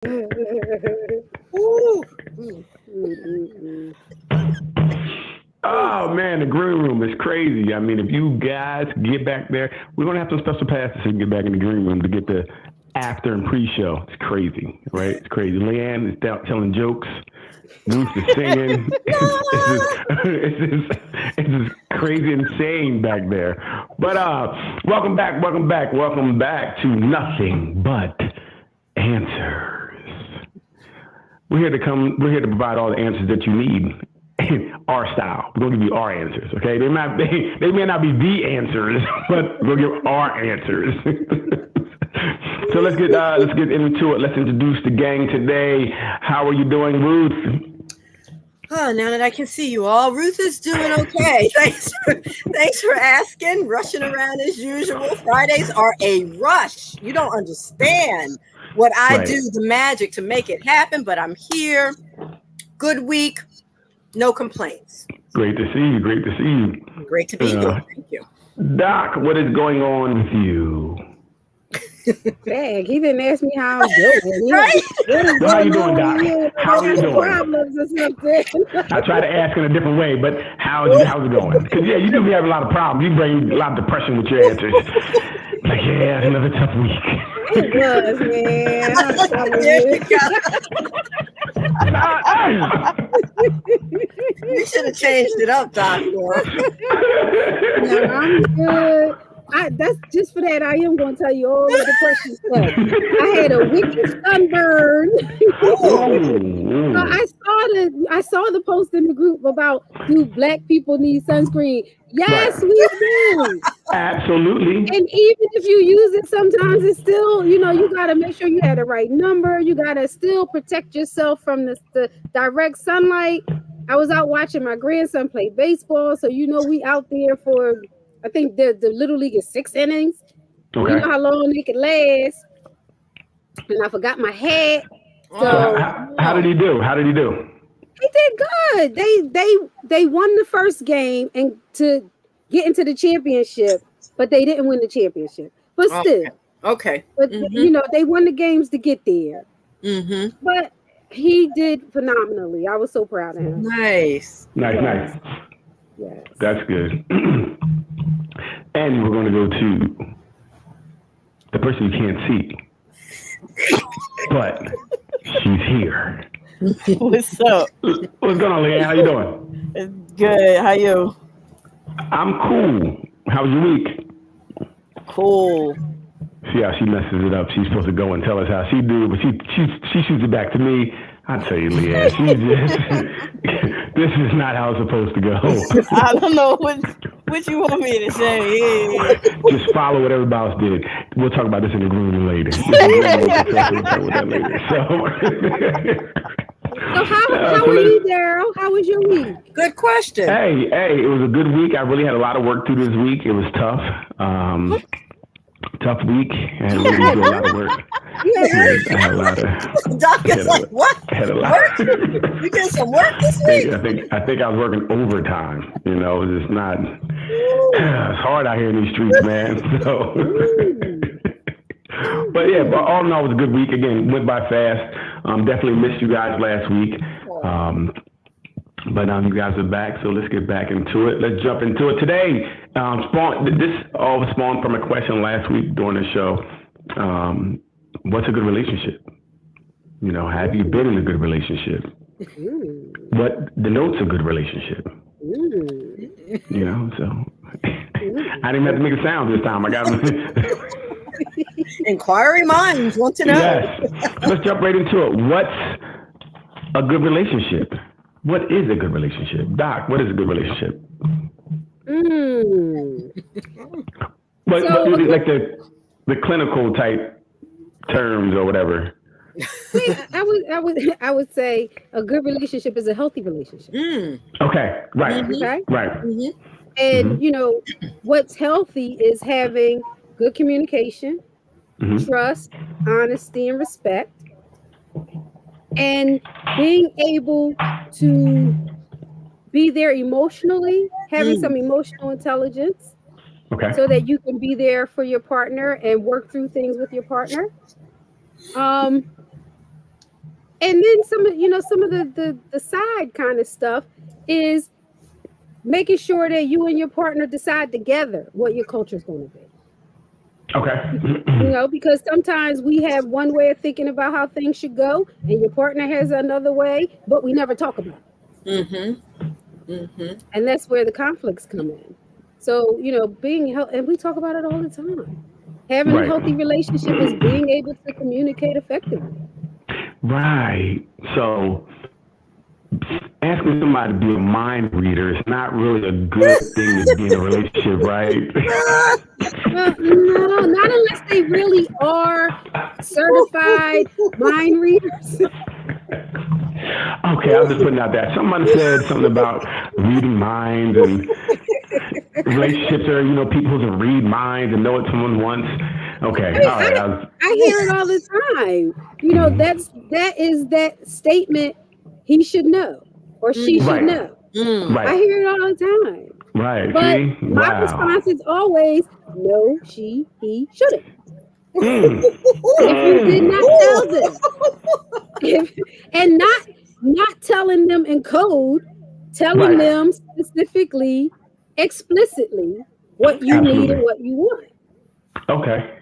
Oh man, the green room is crazy. I mean, if you guys get back there, we're gonna have some special passes so you can get back in the green room to get the after and pre-show. It's crazy, right? It's crazy. Leanne is telling jokes. Ruth is singing. It's just crazy, insane back there. But welcome back to Nothing But Answers. We're here to provide all the answers that you need. Our style. We're gonna give you our answers, okay? They may not be the answers, but we'll give our answers. So let's get into it. Let's introduce the gang today. How are you doing, Ruth? Oh, now that I can see you all, Ruth is doing okay. Thanks for asking. Rushing around as usual. Fridays are a rush. You don't understand what I do, the magic to make it happen, but I'm here. Good week. No complaints. Great to see you. Great to be here. Thank you. Doc, what is going on with you? Dang, he didn't ask me how I was doing. Right? How you doing, Doc? How are you doing? Problems or something. I try to ask in a different way, but how's it going? Because you do have a lot of problems. You bring a lot of depression with your answers. Like, yeah, another tough week. It was, man. You should have changed it up, Doc. No, I'm good. That's just for that. I am going to tell you all the depression stuff. I had a wicked sunburn. So I saw the post in the group about, do black people need sunscreen? Yes, we do. Absolutely. And even if you use it, sometimes it's still, you got to make sure you have the right number. You got to still protect yourself from the direct sunlight. I was out watching my grandson play baseball. So, we out there for, I think the Little League is 6 innings. Okay. You know how long they could last. And I forgot my hat. So how did he do? He did good. They won the first game and to get into the championship, but they didn't win the championship. But still. Okay. But they won the games to get there. Mm-hmm. But he did phenomenally. I was so proud of him. Nice. Yes. That's good. And we're going to go to the person you can't see, but she's here. What's up? What's going on, Leanne? How you doing? It's good. How you? I'm cool. How was your week? Cool. See how she messes it up. She's supposed to go and tell us how she do, but she shoots it back to me. I tell you, Leanne, this is not how it's supposed to go. I don't know what you want me to say. Yeah. Just follow what everybody else did. We'll talk about this in the room later. So how are you, Daryl? How was your week? Good question. Hey, it was a good week. I really had a lot of work to do this week. It was tough. Tough week, and we did a lot of work. I had a lot of. Doc is like, what? Had a lot. Work? You did some work this week? I think I was working overtime. It's just not. It's hard out here in these streets, man. So, but all in all, it was a good week. Again, went by fast. Definitely missed you guys last week. But now you guys are back, so let's get back into it. Let's jump into it today. This all spawned from a question last week during the show. What's a good relationship? Have you been in a good relationship? What denotes a good relationship? So I didn't have to make a sound this time. I got Inquiry minds want to know. Yes. Let's jump right into it. What's a good relationship? What is a good relationship? Doc, what is a good relationship? But like the clinical type terms or whatever. I would say a good relationship is a healthy relationship. Okay, right. Okay? Right. Mm-hmm. And what's healthy is having good communication, trust, honesty, and respect. And being able to be there emotionally, having some emotional intelligence, so that you can be there for your partner and work through things with your partner. And then some of the side kind of stuff is making sure that you and your partner decide together what your culture is going to be. Okay. Because sometimes we have one way of thinking about how things should go, and your partner has another way, but we never talk about it. And that's where the conflicts come in. So, being healthy, and we talk about it all the time. Having a healthy relationship is being able to communicate effectively. Right. So asking somebody to be a mind reader is not really a good thing to be in a relationship, right? Well, no, not unless they really are certified mind readers. Okay, I'm just putting out that. Someone said something about reading minds, and relationships are, people who can read minds and know what someone wants. Okay, all right. I hear it all the time. That is that statement. He should know, or she should know. Right. I hear it all the time. Right. But my response is always, no, she, he shouldn't. If you did not tell them, and not telling them in code, telling them specifically, explicitly what you need and what you want. Okay.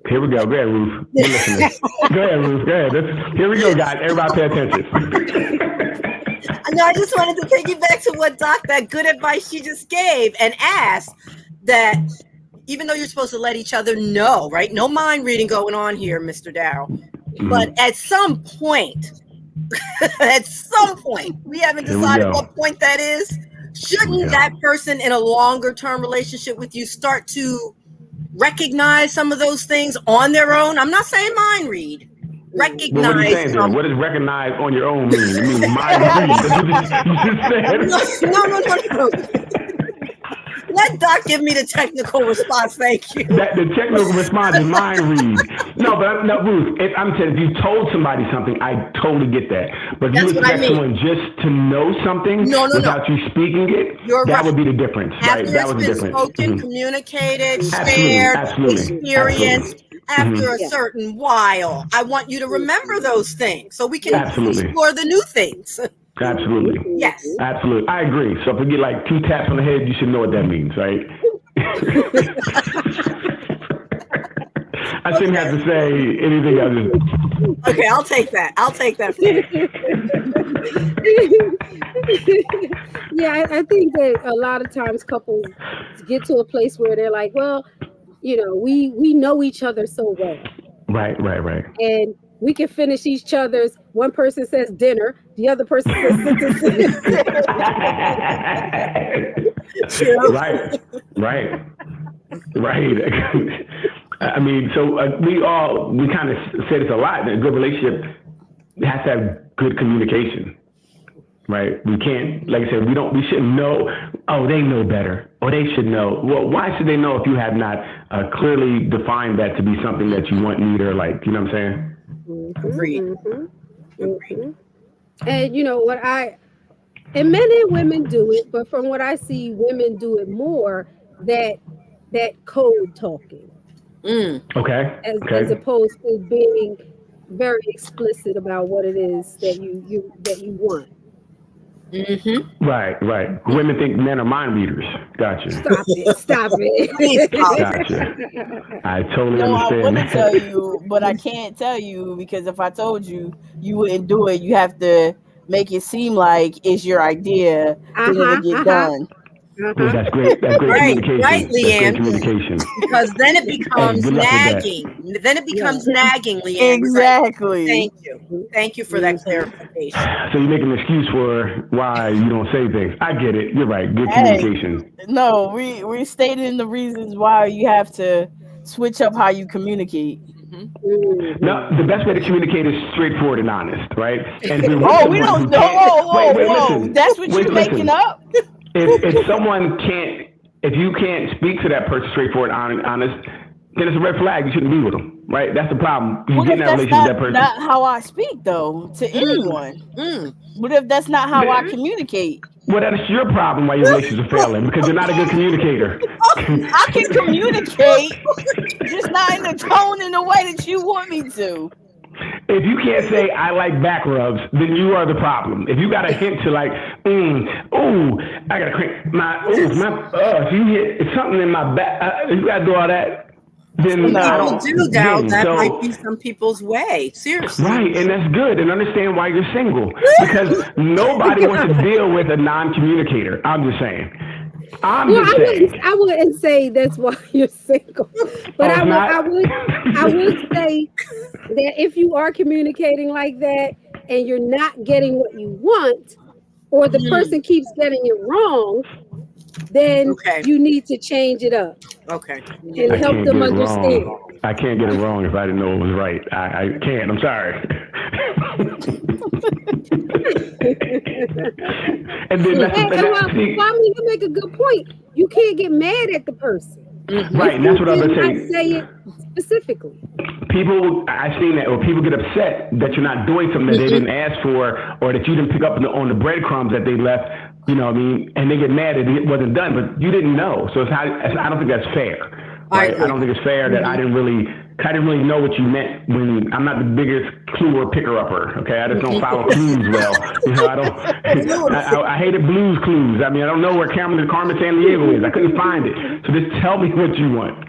Here we go. Go ahead, Ruth. We're listening. Go ahead, Ruth. Go ahead. Here we go, guys. Everybody pay attention. No, I just wanted to piggyback to what that good advice she just gave, and ask that even though you're supposed to let each other know, right? No mind reading going on here, Mr. Darryl. But at some point, we haven't decided what point that is. Shouldn't that person in a longer term relationship with you start to recognize some of those things on their own? I'm not saying mind read. Recognize. Well, what are you saying then? What does recognize on your own mean? You mean mind read? You just said. No. Let Doc give me the technical response. Thank you. The technical response is mind read. No, Ruth, I'm saying if you told somebody something, I totally get that. But if you expect someone just to know something without you speaking it, that would be the difference, right? That was the difference. Spoken, communicated, shared, experienced. After a certain while, I want you to remember those things so we can explore the new things. Absolutely. Yes. Absolutely. I agree. So if we get like 2 taps on the head, you should know what that means, right? I shouldn't have to say anything else. Okay, I'll take that. Yeah, I think that a lot of times couples get to a place where they're like, well, we know each other so well. Right. And we can finish each other's. One person says dinner, the other person says sentences. Right. I mean, so we kind of say this a lot. A good relationship has to have good communication, right? We can't, like I said, we shouldn't know. Oh, they know better, or they should know. Well, why should they know if you have not clearly defined that to be something that you want, need, or like? You know what I'm saying? Agreed. And and men and women do it, but from what I see, women do it more. That code talking. Okay. As opposed to being very explicit about what it is that you want. Right. Women think men are mind readers. Gotcha. Stop it. Gotcha. I totally understand. I want to tell you, but I can't tell you because if I told you, you wouldn't do it. You have to make it seem like it's your idea and it'll get done. Well, that's great. That's great communication. Right, Leanne. That's great communication. Because then it becomes nagging. Nagging, Leanne. Exactly. Right. Thank you for that clarification. So you make an excuse for why you don't say things. I get it. You're right. Good communication. No, we stated the reasons why you have to switch up how you communicate. No, the best way to communicate is straightforward and honest, right? And we don't know. Whoa. That's what you're making up. If someone if you can't speak to that person straightforward and honest, then it's a red flag. You shouldn't be with them, right? That's the problem. You get in that relationship with that person. Not how I speak though to anyone. What if that's not how I communicate? Well, that's your problem why your relationships are failing because you're not a good communicator. I can communicate, just not in the tone and the way that you want me to. If you can't say I like back rubs, then you are the problem. If you got a hint to like, ooh, I got to crank if you hit something in my back, you got to do all that. Then People do now. That might be some people's way. Seriously. Right, and that's good. And understand why you're single. Because nobody wants to deal with a non-communicator. I'm just saying. I wouldn't say that's why you're single. But I would say that if you are communicating like that and you're not getting what you want, or the person keeps getting it wrong, then you need to change it up. Okay. And help them understand. I can't get it wrong if I didn't know it was right. I can't. I'm sorry. And then you make a good point. You can't get mad at the person. Right, and that's what I was saying. Say it specifically. I've seen that, or people get upset that you're not doing something that they didn't ask for, or that you didn't pick up on the breadcrumbs that they left. You know what I mean? And they get mad that it wasn't done, but you didn't know. So I don't think that's fair. Right? I don't think it's fair that I didn't really know what you meant when I'm not the biggest clue or picker upper. Okay, I just don't follow clues well. You know, I hated Blues Clues. I mean, I don't know where Carmen Sandiego is. I couldn't find it. So just tell me what you want.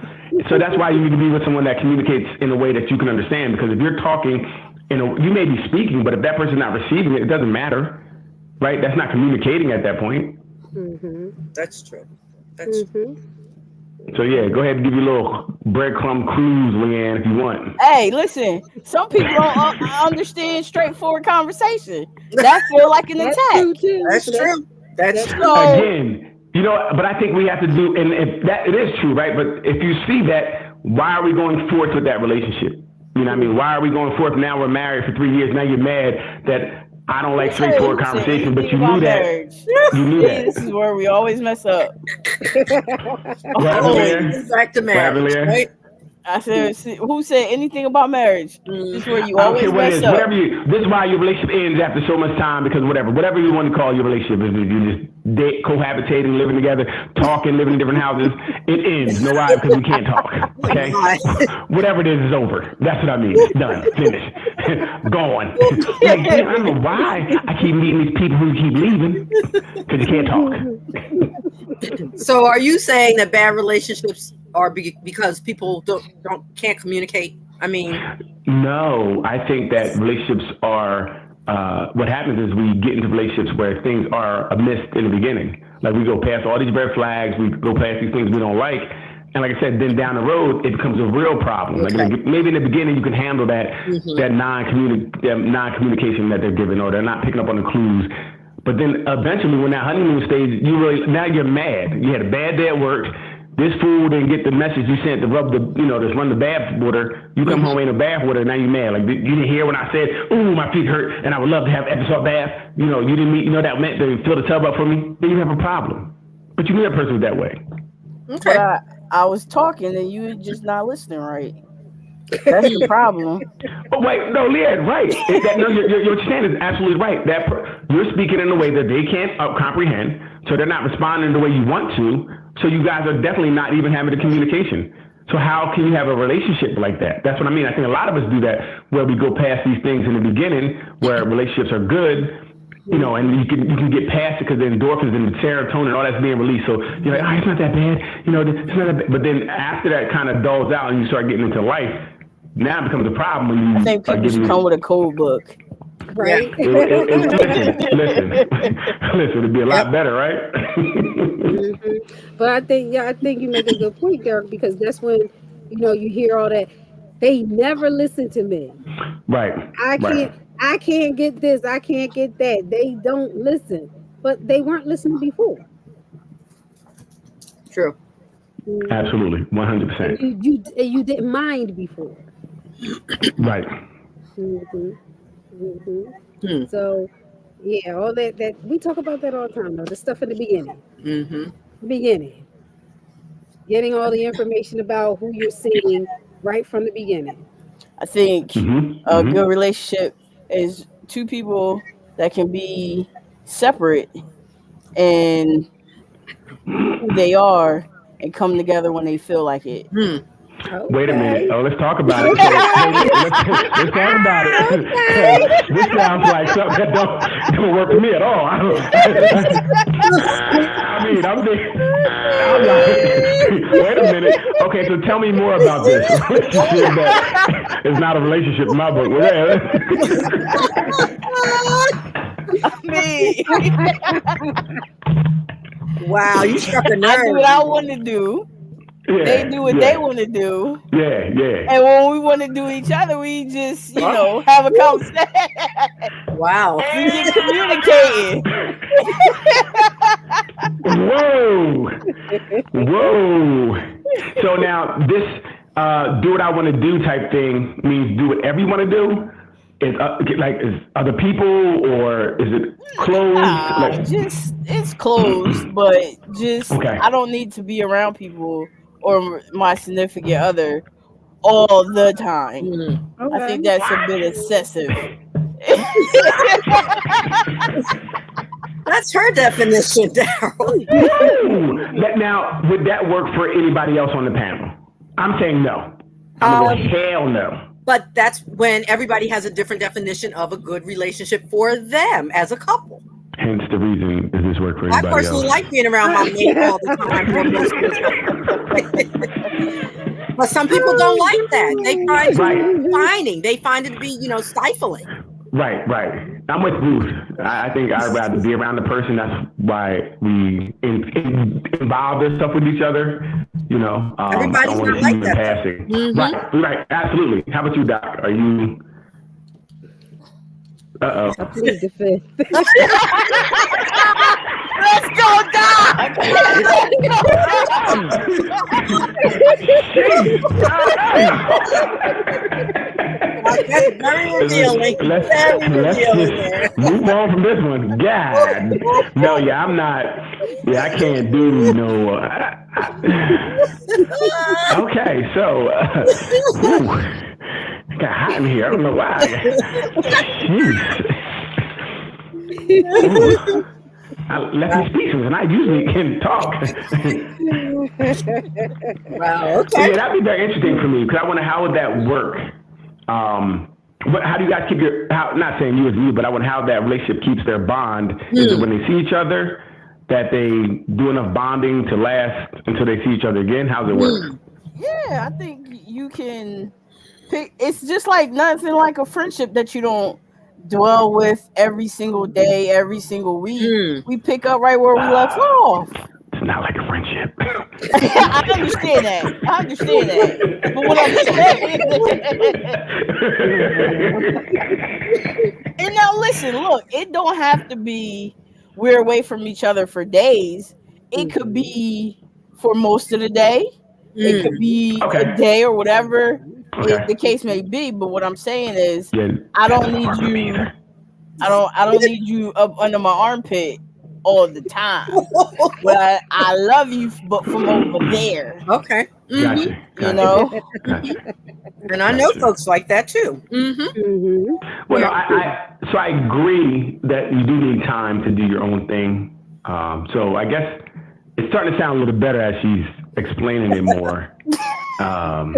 So that's why you need to be with someone that communicates in a way that you can understand. Because if you're talking, you may be speaking, but if that person's not receiving it, it doesn't matter. Right? That's not communicating at that point. That's true. That's true. So yeah, go ahead and give you a little breadcrumb clues, Leanne, if you want. Hey, listen, some people don't understand straightforward conversation. That feel like an attack. That's true. That's true. Again, but I think we have to do, and if that it is true, right? But if you see that, why are we going forth with that relationship? You know what I mean? Why are we going forth? Now we're married for 3 years. Now you're mad that I don't like straightforward conversation, but you knew that. You knew that. This is where we always mess up. Back to marriage, right? I said, who said anything about marriage? This is where you always mess up. This is why your relationship ends after so much time, because whatever you want to call your relationship, is you just cohabitating, living together, talking, living in different houses, it ends. No why? Because we can't talk. Okay? Whatever it is over. That's what I mean. Done. Finished. Gone. I don't know why I keep meeting these people who keep leaving, because you can't talk. So are you saying that bad relationships are because people can't communicate? I mean, no, I think that relationships are, what happens is we get into relationships where things are amiss in the beginning. Like we go past all these red flags, we go past these things we don't like. And like I said, then down the road, it becomes a real problem. Okay. Like maybe in the beginning you can handle that, that non-communication that they're giving, or they're not picking up on the clues. But then eventually when that honeymoon stage, now you're mad. You had a bad day at work. This fool didn't get the message you sent to rub just run the bath water. You come home ain't no bath water, now you mad. Like you didn't hear when I said, "Ooh, my feet hurt, and I would love to have Epsom bath." You didn't meet. That meant to fill the tub up for me. Then you have a problem. But you knew that person was that way. Okay. But I was talking and you were just not listening right. That's the problem. Oh wait, no, Leanne, right? Your stand is absolutely right. That you're speaking in a way that they can't comprehend, so they're not responding the way you want to. So you guys are definitely not even having the communication. So how can you have a relationship like that? That's what I mean. I think a lot of us do that, where we go past these things in the beginning, where relationships are good, and you can get past it because the endorphins and the serotonin, all that's being released. So you're like, it's not that bad, it's not that bad. But then after that kind of dulls out and you start getting into life, now it becomes a problem when you. I think people should come with a code book. Right. Listen, it'd be a lot better, right? But I think you make a good point, Derek, because that's when you hear all that. They never listen to me. Right. I can't get this. I can't get that. They don't listen, but they weren't listening before. True. Absolutely, 100%. You didn't mind before. Right. So, yeah, all that we talk about that all the time, though. The stuff in the beginning. Beginning. Getting all the information about who you're seeing right from the beginning. I think a good relationship is two people that can be separate and who they are and come together when they feel like it. Wait a minute. Oh, let's talk about it. Let's talk about it. This sounds like something that don't work for me at all. I'm like, wait a minute. Okay, so tell me more about this relationship that is not a relationship in my book. Wow, you struck a nerve. I do what I want to do. Yeah, they do what they want to do. Yeah. And when we want to do each other, we just, have a conversation. Wow. We just communicating. Whoa. So now this do what I want to do type thing means do whatever you want to do? Is other people, or is it closed? It's closed, but just okay. I don't need to be around people or my significant other all the time. Okay. I think that's a bit excessive. That's her definition, Daryl. Now, would that work for anybody else on the panel? I'm saying no. Hell no. But that's when everybody has a different definition of a good relationship for them as a couple. Hence the reason does this work for anybody else? I personally like being around my mate all the time. But some people don't like that. They find it confining. They find it to be, stifling. Right. I'm with Ruth. I think I'd rather be around the person. That's why we involve this stuff with each other. Everybody's not like that. Passing. Mm-hmm. Right. Absolutely. How about you, Doc? Are you? Uh-oh. Please defend. Let's go, Doc! That's very revealing. Let's just move on from this one. God. No, I'm not. Yeah, I can't do no. Okay, so. It got hot in here. I don't know why. Let me speak and I usually can talk. Wow. Okay. So yeah, that'd be very interesting for me because I wonder how would that work. How do you guys keep not saying you as you, but I wonder how that relationship keeps their bond. Is it when they see each other that they do enough bonding to last until they see each other again? How's it work? Yeah, I think you can pick. It's just like nothing like a friendship that you don't dwell with every single day, every single week. We pick up right where we left off. It's not like a friendship. I understand that. But what I'm saying. And now listen, look, it don't have to be we're away from each other for days. It could be for most of the day. It could be a day or whatever the case may be. But what I'm saying is, I don't need you. I don't need you up under my armpit all the time. But I love you, but from over there. Okay. Gotcha. Gotcha. And I know folks like that too. Well, no, so I agree that you do need time to do your own thing. So I guess it's starting to sound a little better as she's explaining it more. So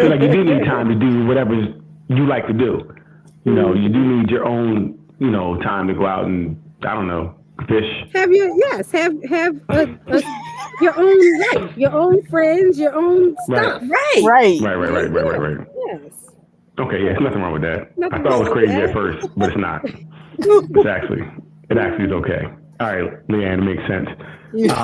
like you do need time to do whatever you like to do. You do need your own, time to go out and I don't know, fish. Have your own life, your own friends, your own stuff. Right. Yes. Okay, yeah, there's nothing wrong with that. I thought it was crazy at first, but it's not. It actually is okay. All right, Leanne, it makes sense. But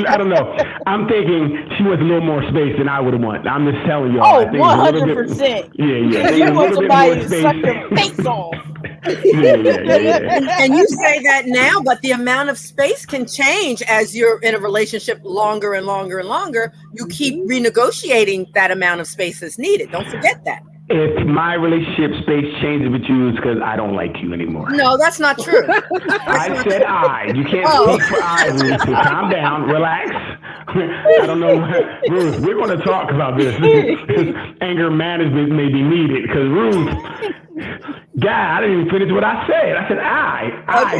I don't know. I'm thinking she wants a little more space than I would have wanted. I'm just telling y'all. Oh, 100%. Yeah. You want somebody to suck your face off. Yeah. And you say that now, but the amount of space can change as you're in a relationship longer and longer and longer. You keep renegotiating that amount of space that's needed. Don't forget that. If my relationship space changes with you, it's because I don't like you anymore. No, that's not true. I said I. You can't speak for I, Ruth. So calm down, relax. I don't know, Ruth. We're going to talk about this. Anger management may be needed because Ruth, God, I didn't even finish what I said. I said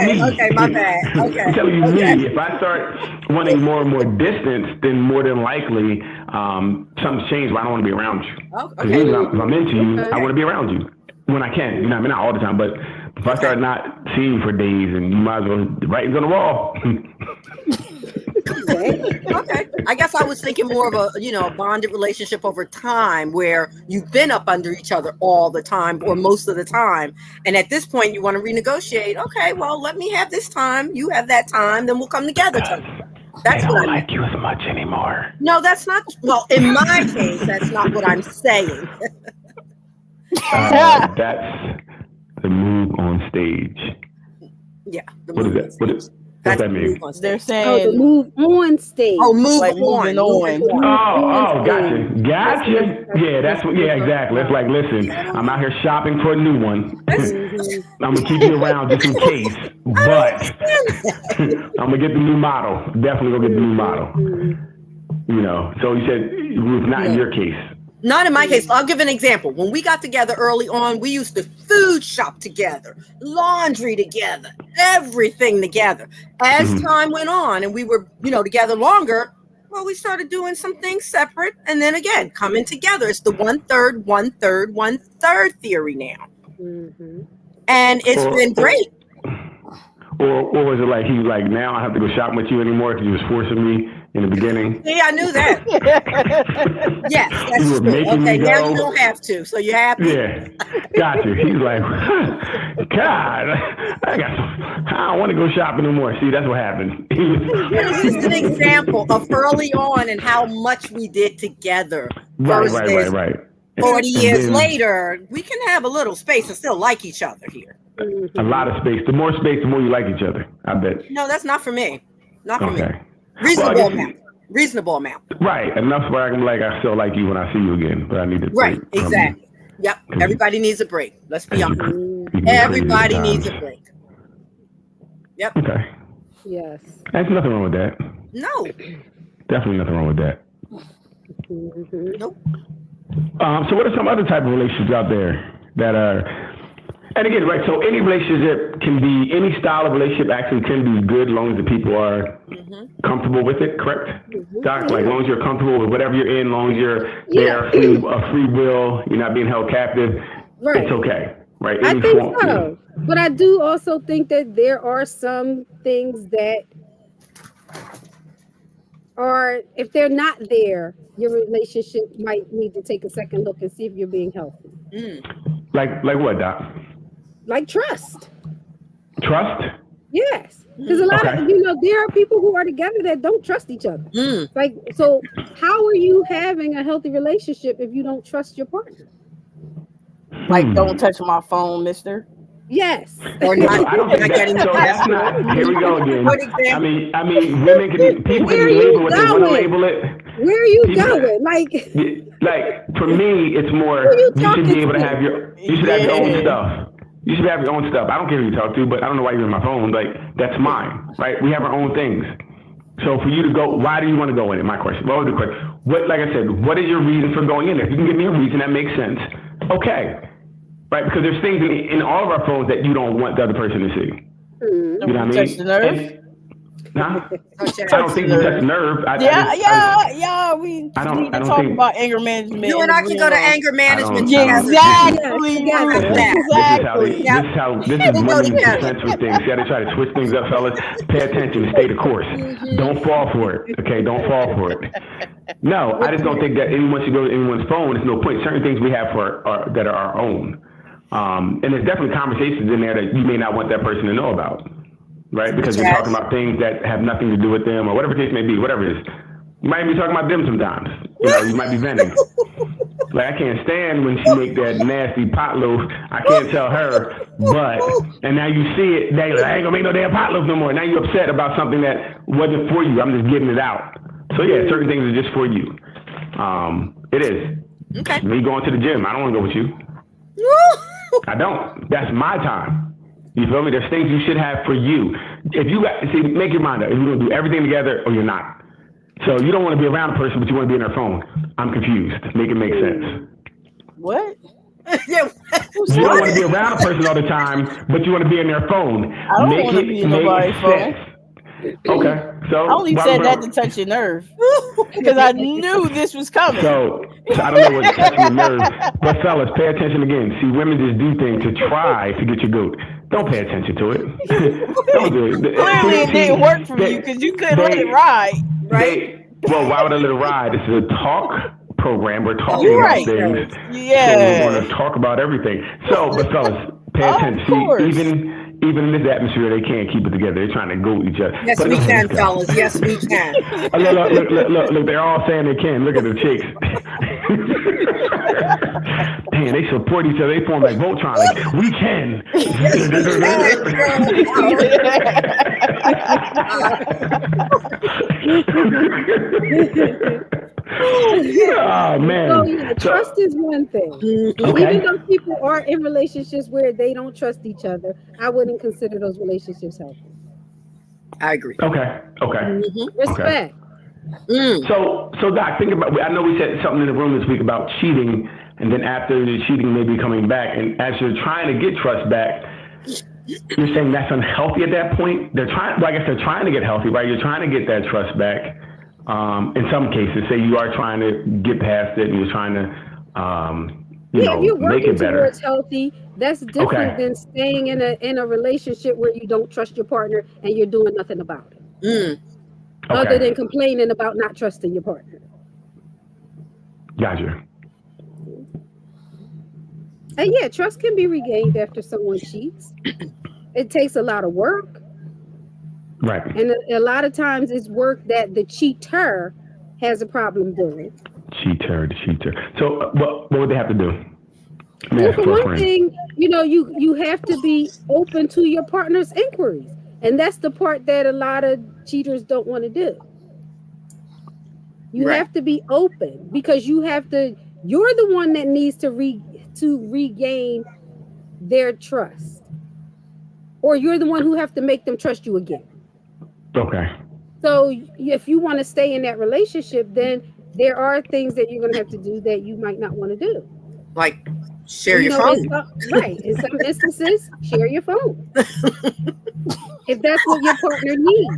me. Okay, my bad. Okay. I'm telling you, okay. me. If I start wanting more and more distance, then more than likely something's changed. But I don't want to be around you. Because Okay. if I'm into you, I want to be around you when I can. You know, I mean, not all the time, but if I start not seeing you for days, and you might as well writing's on the wall. Okay. I guess I was thinking more of a bonded relationship over time where you've been up under each other all the time or most of the time. And at this point you want to renegotiate. Okay, well, let me have this time. You have that time. Then we'll come together. That's I what don't I like you as much anymore. No, that's not. Well, in my case, that's not what I'm saying. That's the move on stage. Yeah. What is that? What's that mean? They're Oh, saying the move on stage. Oh, move like on. moving on. Gotcha. Yeah, that's what. Yeah, exactly. It's like, listen, I'm out here shopping for a new one. I'm gonna keep you around just in case, but I'm gonna get the new model. Definitely gonna get the new model. You know. So you said, Ruth, not in your case. Not in my case. I'll give an example. When we got together early on, we used to food shop together, laundry together, everything together. As time went on and we were, together longer, well, we started doing some things separate and then again, coming together. It's the 1/3, 1/3, 1/3 theory now. And it's been great. Or was it like he was like, now I have to go shopping with you anymore because he was forcing me in the beginning? See, I knew that. Yes, that's You were true. making me Okay, now go. you don't have to. So you're happy? Yeah, gotcha. He's like, God, I don't want to go shopping no more. See, that's what happened. It's just an example of early on and how much we did together. Right. 40 And years then later, we can have a little space and still like each other here. a lot of space. The more space, the more you like each other. I bet. No, that's not for me. Not for me. Okay. Reasonable Well, I guess- amount. Reasonable amount. Right. Enough where I can I still like you when I see you again, but I need to. Right. Exactly. Yep. Everybody needs a break. Let's be honest. Everybody needs a break. Yep. Okay. Yes. There's nothing wrong with that. No. Definitely nothing wrong with that. Nope. So what are some other type of relationships out there that are, and again, right, so any relationship can be, any style of relationship actually can be good as long as the people are comfortable with it, correct? Doc, like as long as you're comfortable with whatever you're in, as long as you're there, free will, you're not being held captive, it's okay, right? I think so. But I do also think that there are some things that are, if they're not there, your relationship might need to take a second look and see if you're being healthy. Like what, Doc? Like trust. Trust? Yes. Because a lot of, there are people who are together that don't trust each other. Like, so how are you having a healthy relationship if you don't trust your partner? Like, don't touch my phone, mister. Yes. Or not, I don't think getting so that's not, here we go again. Good example. I mean, women can, people can label what they want to label it. Where are you going? Like for me, it's more, you should be able to have you should have your own stuff. You should have your own stuff. I don't care who you talk to, but I don't know why you're on my phone. Like, that's mine, right? We have our own things. So for you to go, why do you want to go in it? My question. What was the question? Like I said, what is your reason for going in there? If you can give me a reason that makes sense, okay. Right? Because there's things in all of our phones that you don't want the other person to see. You know what I mean? Touch the nerve? Nah, I don't think you touch the nerve. We need to talk about anger management. You and I can go to anger management. Exactly. This is women's defense with things. See how they try to twist things up, fellas? Pay attention and stay the course. Don't fall for it. Okay, don't fall for it. No, I just don't think that anyone should go to anyone's phone. There's no point. Certain things we have that are our own. And there's definitely conversations in there that you may not want that person to know about. Right? Because you're talking about things that have nothing to do with them or whatever the case may be, whatever it is. You might be talking about them sometimes. You might be venting. Like, I can't stand when she make that nasty pot loaf. I can't tell her, and now you see it, now you're like, I ain't gonna make no damn pot loaf no more. Now you're upset about something that wasn't for you. I'm just getting it out. So yeah, certain things are just for you. It is. Okay. Me going to the gym, I don't wanna go with you. I don't. That's my time. You feel me? There's things you should have for you. If you make your mind up. If you're gonna do everything together or you're not. So you don't want to be around a person, but you want to be in their phone. I'm confused. Make it make sense. What? Yeah. You don't want to be around a person all the time, but you want to be in their phone. I don't want to be in nobody's phone. Okay, so I only said that to touch your nerve because I knew this was coming. So I don't know what's touching your nerves, but fellas, pay attention again. See, women just do things to try to get your goat. Don't pay attention to it. Don't do it. Clearly, it didn't work for you because you couldn't let it ride. Right? Well, why would I let it ride? This is a talk program. We're talking You're about right. things. Yeah. So we want to talk about everything. So, but fellas, pay attention. See, even in this atmosphere, they can't keep it together. They're trying to goat each other. Yes, we can, fellas. Yes, we can. Look, they're all saying they can. Look at the chicks. Damn, they support each other. They form like Voltron. Like, we can. Oh man. So yeah, trust is one thing. Okay. Even though people are in relationships where they don't trust each other, I wouldn't consider those relationships healthy. I agree. Okay. Respect. So Doc, think about. I know we said something in the room this week about cheating, and then after the cheating, maybe coming back, and as you're trying to get trust back, you're saying that's unhealthy at that point. They're trying. Well, I guess they're trying to get healthy, right? You're trying to get that trust back. In some cases, say you are trying to get past it, and you're trying to, If you're make working it better. towards healthy, that's different than staying in a relationship where you don't trust your partner and you're doing nothing about it. Other than complaining about not trusting your partner. Gotcha. And yeah, trust can be regained after someone cheats. It takes a lot of work. Right. And a lot of times it's work that the cheater has a problem doing. Cheater. So what would they have to do? Well, for one thing, you have to be open to your partner's inquiries. And that's the part that a lot of cheaters don't want to do. You have to be open because you're the one that needs to regain their trust. Or you're the one who have to make them trust you again. Okay. So if you want to stay in that relationship, then there are things that you're going to have to do that you might not want to do. Like share your phone. Right. In some instances, share your phone. If that's what your partner needs.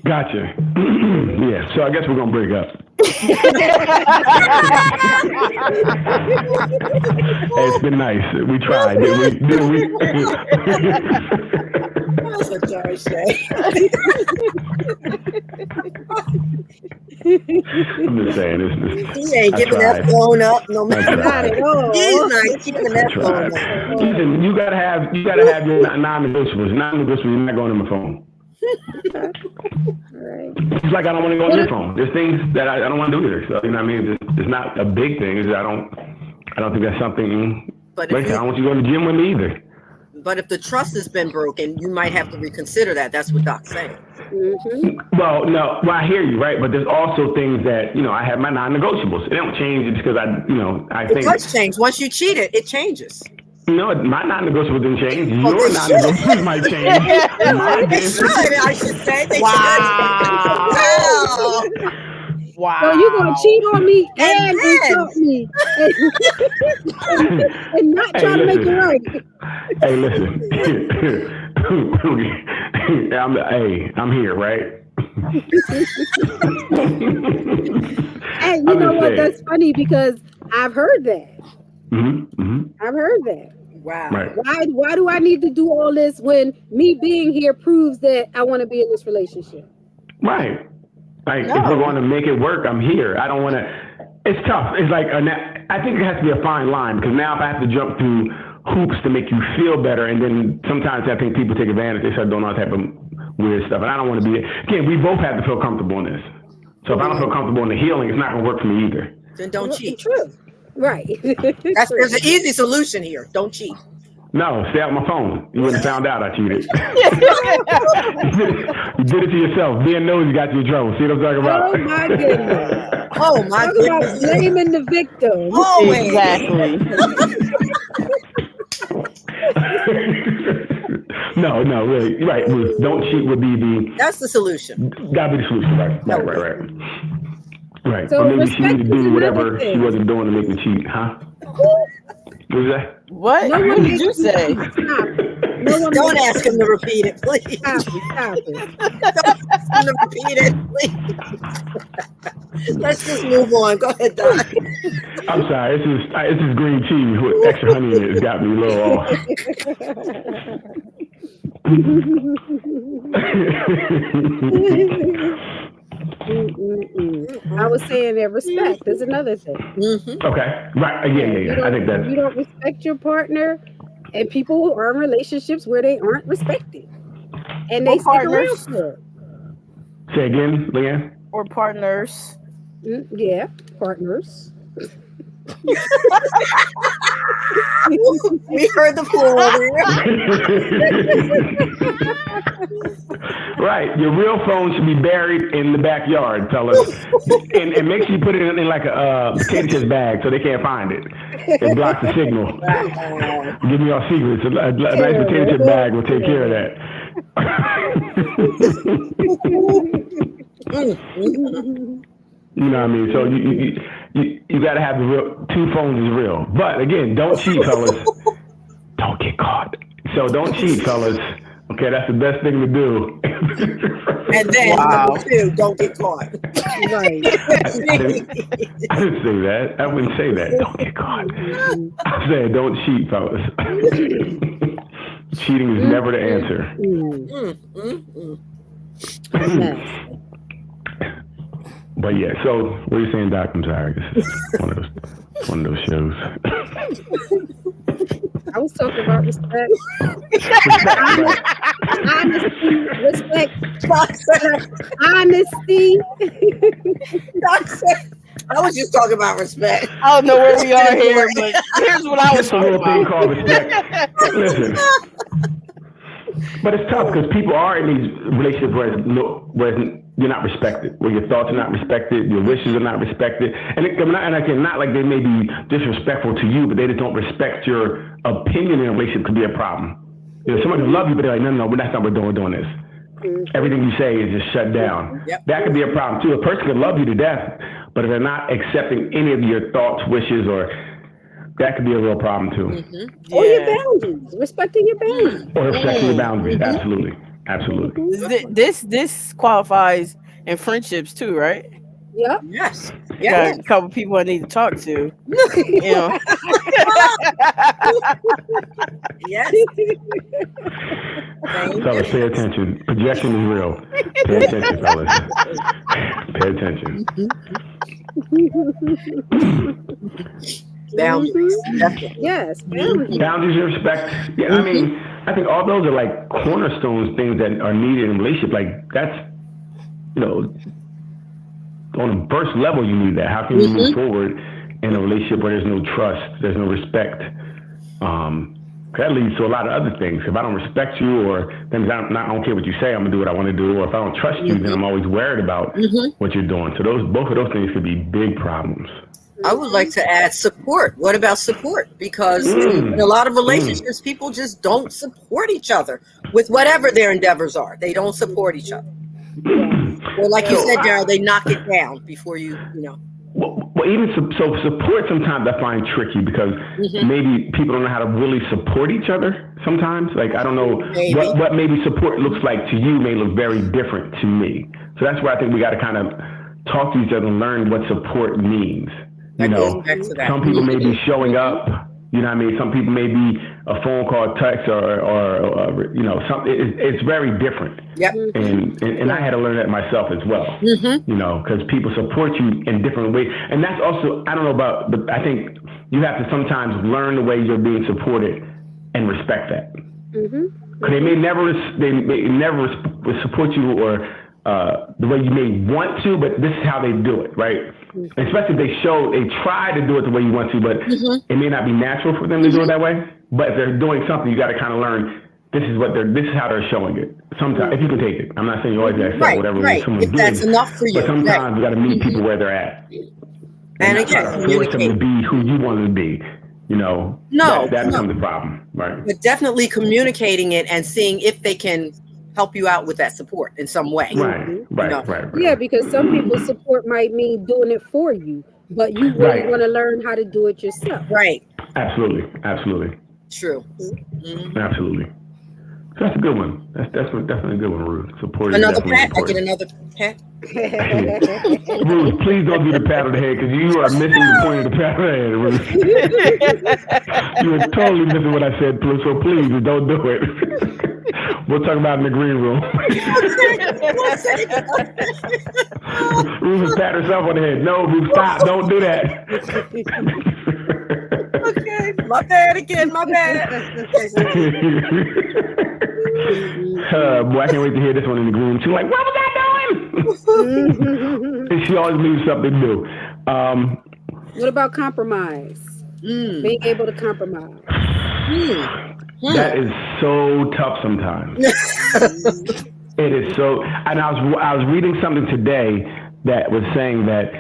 Gotcha. Yeah. So I guess we're going to break up. Hey, it's been nice. We tried. Did we? That's what Jerry say. I'm just saying. He ain't giving that phone up no matter. Not at all. He's not keeping that phone up. Listen, you gotta have your non-negotiables. Non-negotiables. You're not going on my phone. Right. It's like I don't want to go on your phone. There's things that I don't want to do either. So you know what I mean? It's not a big thing. It's I don't think that's something. But I don't want you to go to the gym with me either. But if the trust has been broken, you might have to reconsider that. That's what Doc's saying. Mm-hmm. Well, no, I hear you, right? But there's also things that, I have my non-negotiables. It don't change just because I think. It does change. Once you cheat it changes. No, my non-negotiable didn't change. Your non-negotiable might change. I should say. Wow. So you're going to cheat on me and insult me and not try to make it right. Hey, listen. I'm here, right? Hey, you know what? That's funny because I've heard that. I've heard that. Wow. Right. Why do I need to do all this when me being here proves that I want to be in this relationship? Right. Like, if we're going to make it work, I'm here. I don't want to. It's tough. It's like, I think it has to be a fine line because now if I have to jump through hoops to make you feel better, and then sometimes I think people take advantage. They start doing all type of weird stuff. And I don't want to be. Again, we both have to feel comfortable in this. So if I don't feel comfortable in the healing, it's not going to work for me either. Then don't cheat. True. Right. There's an easy solution here. Don't cheat. No, stay out my phone. You wouldn't have found out I cheated. You did it to yourself. Being nosy got you in trouble. See what I'm talking about? Oh my goodness. Talk about blaming the victim. Oh, exactly. No, really. Right. Don't cheat would be That's the solution. That'd be the solution. Right. Right. So but maybe she needed to do whatever thing. she wasn't doing to make me cheat, huh? What was that? What? No What one did you say? Stop it. No one Don't ask him to repeat it, please. Stop it. Ask him to repeat it, please. Let's just move on. Go ahead, Doc. I'm sorry. This is green tea with extra honey in it. It's got me a little off. I was saying that respect is another thing. Mm-hmm. Okay. Right. Yeah. I think that's. You don't respect your partner, and people are in relationships where they aren't respected, and they Or stick around partners. for it. Say again, Leanne. Or partners. Yeah, partners. We heard the floor over here. Right. Your real phone should be buried in the backyard, fellas. And make sure you put it in like a potato chip bag so they can't find it. It blocks the signal. Give me your secrets. A nice potato chip bag will take care of that. You know what I mean? So you got to have the real, 2 phones is real. But again, don't cheat, fellas. Don't get caught. So don't cheat, fellas. Okay, that's the best thing to do. And then Wow. number 2, don't get caught. Right. I didn't say that. I wouldn't say that. Don't get caught. I said don't cheat, fellas. Cheating is never the answer. Yes. But yeah, so what are you saying, Doc? I'm sorry. It's one of those shows. I was talking about respect. Right. Honesty, respect, Doc said, honesty. I was just talking about respect. I don't know where we are here, but here's what I was It's a talking little thing about. called respect. Listen. But it's tough because people are in these relationships where you're not respected, where your thoughts are not respected, your wishes are not respected. And again, not like they may be disrespectful to you, but they just don't respect your opinion in a relationship could be a problem. You know, someone can love you, but they're like, no, that's not what we're doing this. Everything you say is just shut down. Yep. That could be a problem too. A person can love you to death, but if they're not accepting any of your thoughts, wishes, or that could be a real problem too. Mm-hmm. Or your boundaries, respecting your boundaries. Or respecting your boundaries. Absolutely. This qualifies in friendships too, right? Yep. Yes. Got Yeah. a couple people I need to talk to. You know. Yes. Fellas, pay attention. Projection is real. Pay attention, fellas. Pay attention. Boundaries. Definitely. Yes. Boundaries. Boundaries and respect. Yeah, I mean, I think all those are like cornerstones, things that are needed in a relationship. Like that's, you know, on a first level, you need that. How can you move forward in a relationship where there's no trust, there's no respect? That leads to a lot of other things. If I don't respect you, or then I don't care what you say, I'm gonna do what I want to do. Or if I don't trust you, then I'm always worried about what you're doing. So both of those things could be big problems. I would like to add support. What about support? Because in a lot of relationships, people just don't support each other with whatever their endeavors are. They don't support each other. Or like you said, Daryl, they knock it down before you know. Well, even so support sometimes I find tricky because maybe people don't know how to really support each other sometimes. Like, I don't know what maybe support looks like to you may look very different to me. So that's where I think we got to kind of talk to each other and learn what support means. You know, some people may be showing up, you know what I mean? Some people may be a phone call, text, or you know, it's very different. Yep. And I had to learn that myself as well, you know, because people support you in different ways. And that's also, I don't know about, but I think you have to sometimes learn the way you're being supported and respect that. They may never support you or the way you may want to, but this is how they do it, right? Especially if they try to do it the way you want to, but it may not be natural for them to do it that way. But if they're doing something, you got to kind of learn this is how they're showing it. Sometimes, if you can take it, I'm not saying you always got to accept whatever someone if that's enough for you. But sometimes you got to meet people where they're at, and again, force them to be who you want them to be. You know, that becomes a problem, right? But definitely communicating it and seeing if they can help you out with that support in some way. Right. Yeah, because some people's support might mean doing it for you, but you really want to learn how to do it yourself. Right. Absolutely. True. Absolutely. So that's a good one. That's definitely a good one, Ruth. Support Another pat. I get another pat. Ruth, please don't do the pat on the head because you are missing the point of the pat on the head, Ruth. You are totally missing what I said, so please don't do it. We'll talk about it in the green room. Ruth pat herself on the head. No, Ruth, stop. Don't do that. Okay, my bad again. My bad. Boy, I can't wait to hear this one in the green room. She's like, "What was I doing?" And she always leaves something new. What about compromise? Being able to compromise. That is so tough sometimes. It is so. And I was reading something today that was saying that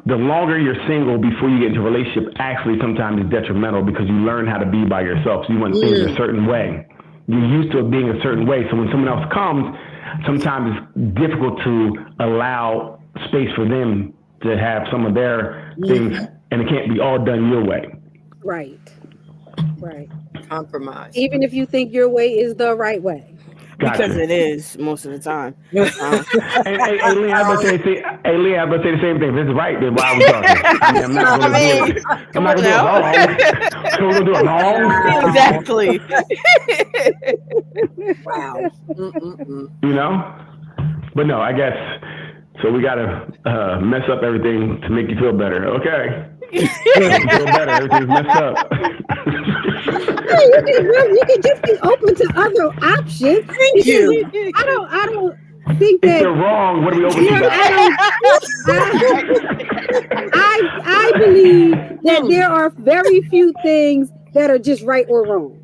the longer you're single before you get into a relationship actually sometimes is detrimental because you learn how to be by yourself. So you want things a certain way. You're used to it being a certain way. So when someone else comes, sometimes it's difficult to allow space for them to have some of their things, and it can't be all done your way. Right. Compromise. Even if you think your way is the right way. Gotcha. Because it is most of the time. Hey, Lee, I'm going to say the same thing. If it's right, then why are we talking? I'm not going to do it. I'm not going to do it wrong. So we're going to do it wrong? Exactly. Wow. You know? But no, I guess, so we got to mess up everything to make you feel better. Okay. You feel better. Everything's messed up. Hey, you can just be open to other options. Thank you. I don't think that If they're wrong, what are we open to? I believe that there are very few things that are just right or wrong.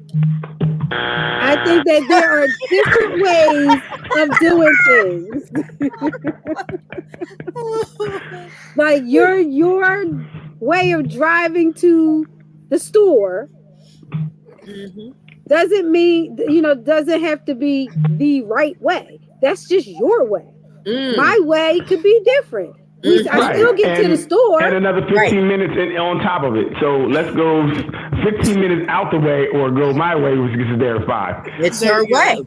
I think that there are different ways of doing things. Like your way of driving to the store doesn't mean, doesn't have to be the right way. That's just your way. My way could be different. I still get to the store. And another 15 minutes on top of it. So let's go 15 minutes out the way or go my way, which gets us there at 5. It's your way.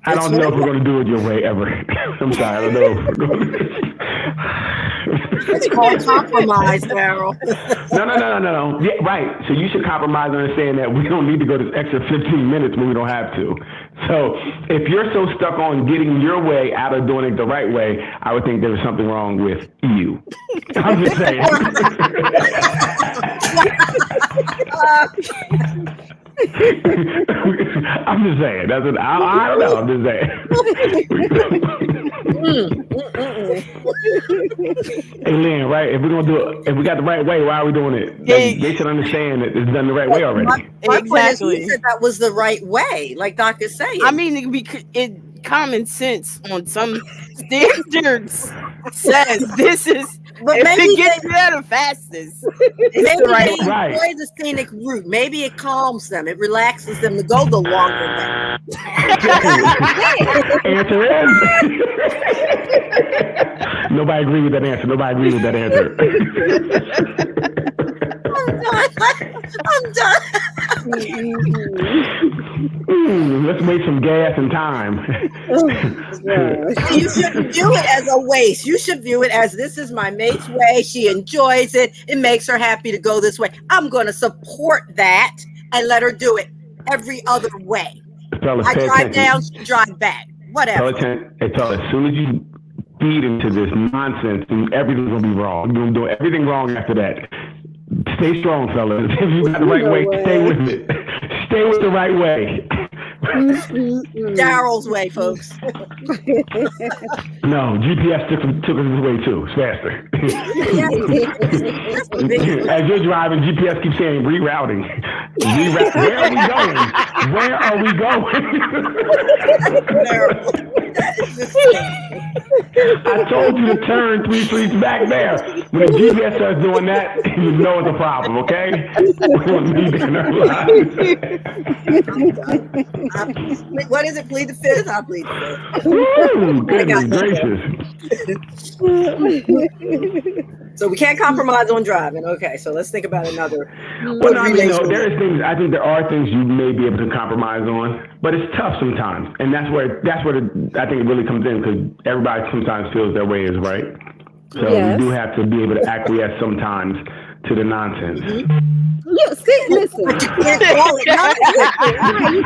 I don't know if we're going to do it your way ever. I'm sorry. I don't know if we're going to. It's called compromise, Daryl. No. Yeah, right. So you should compromise and understand that we don't need to go this extra 15 minutes when we don't have to. So if you're so stuck on getting your way out of doing it the right way, I would think there was something wrong with you. I'm just saying. I'm just saying. That's what I don't know. I'm just saying. Hey, Lynn, right? If we're gonna do it, if we got the right way, why are we doing it? Like, they should understand that it's done the right way already. My Exactly. you said that was the right way, like Doc is saying. I mean, it common sense on some standards says this is. But if maybe it gets there the fastest, maybe it's the right they way. enjoy the scenic route. Maybe it calms them. It relaxes them to go the longer way. Answer is nobody agreed with that answer. I'm done. Let's waste some gas and time. You shouldn't view it as a waste. You should view it as this is my mate's way. She enjoys it. It makes her happy to go this way. I'm going to support that and let her do it every other way. Fellas, I pay drive attention. down, she drive back. Whatever. Hey, fellas, as soon as you feed into this nonsense, then everything's going to be wrong. You're going to do everything wrong after that. Stay strong, fellas. If you got the right way, stay with it. Stay with the right way. Daryl's way, folks. No, GPS took us this way too. It's faster. As you're driving, GPS keeps saying rerouting. Where are we going? Where are we going? Terrible. That is just I told you to turn 3 streets back there. When the GPS starts doing that, you know it's a problem, okay? We don't need that in our lives. what is it? Plead the fifth? I'll plead the Woo, goodness gracious. So we can't compromise on driving. Okay, so let's think about another. Well, no, I mean, no, there is things. I think there are things you may be able to compromise on, but it's tough sometimes, and that's where I think it really comes in because everybody sometimes feels their way is right. So you do have to be able to acquiesce sometimes to the nonsense. Listen. But you can't call it nonsense. You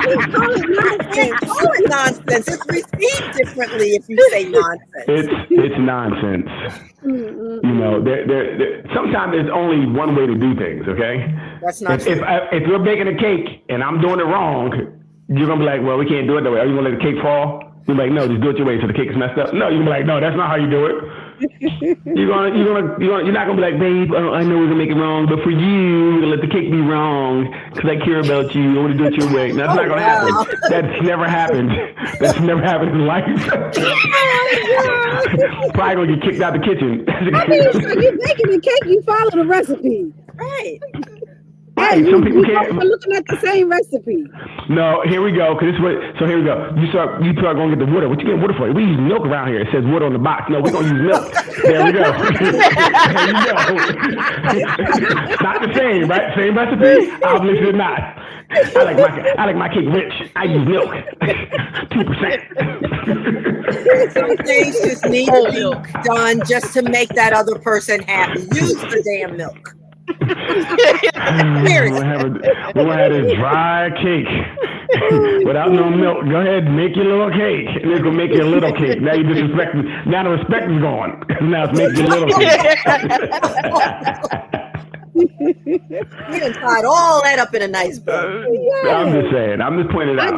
can't call it nonsense. It's received differently if you say nonsense. It's nonsense. You know, sometimes there's only one way to do things. Okay, that's not true. If you're baking a cake and I'm doing it wrong, you're gonna be like, well, we can't do it that way. Are you gonna let the cake fall? You're like, no, just do it your way so the cake is messed up. No, you're gonna be like, no, that's not how you do it. You're not gonna be like, babe, I know we're gonna make it wrong, but for you, we're gonna let the cake be wrong because I care about you. I want to do it your way. That's not gonna happen. That's never happened. That's never happened in life. Probably gonna get kicked out the kitchen. I mean, so you're making the cake, you follow the recipe, right? Right. Some people can't. We're looking at the same recipe. No, here we go. So here we go. You start going to get the water. What you get water for? We use milk around here. It says water on the box. No, we're gonna use milk. There we go. There you go. Not the same, right? Same recipe? Obviously not. I like my cake rich. I use milk. 2%. Some things just need to be done just to make that other person happy. Use the damn milk. We're gonna have this dry cake without no milk. Go ahead and make your little cake. And it's gonna make your little cake. Now you disrespect me. Now the respect is gone. Now it's making your little cake. You done tied all that up in a nice bow. I'm just saying. I'm just pointing it out.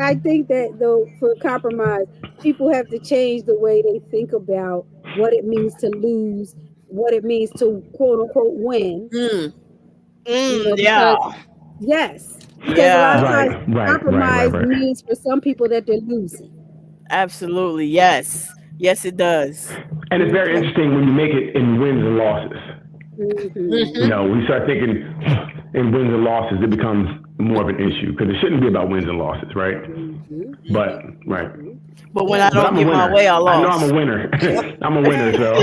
I think that though, for compromise, people have to change the way they think about what it means to lose, what it means to quote unquote win. Yeah. Yes. Because a lot of times compromise means for some people that they're losing. Absolutely. Yes. Yes, it does. And it's very interesting when you make it in wins and losses. You know, when you start thinking in wins and losses, it becomes more of an issue because it shouldn't be about wins and losses, right? But But when I don't get my way, I lost. I know I'm a winner. I'm a winner, so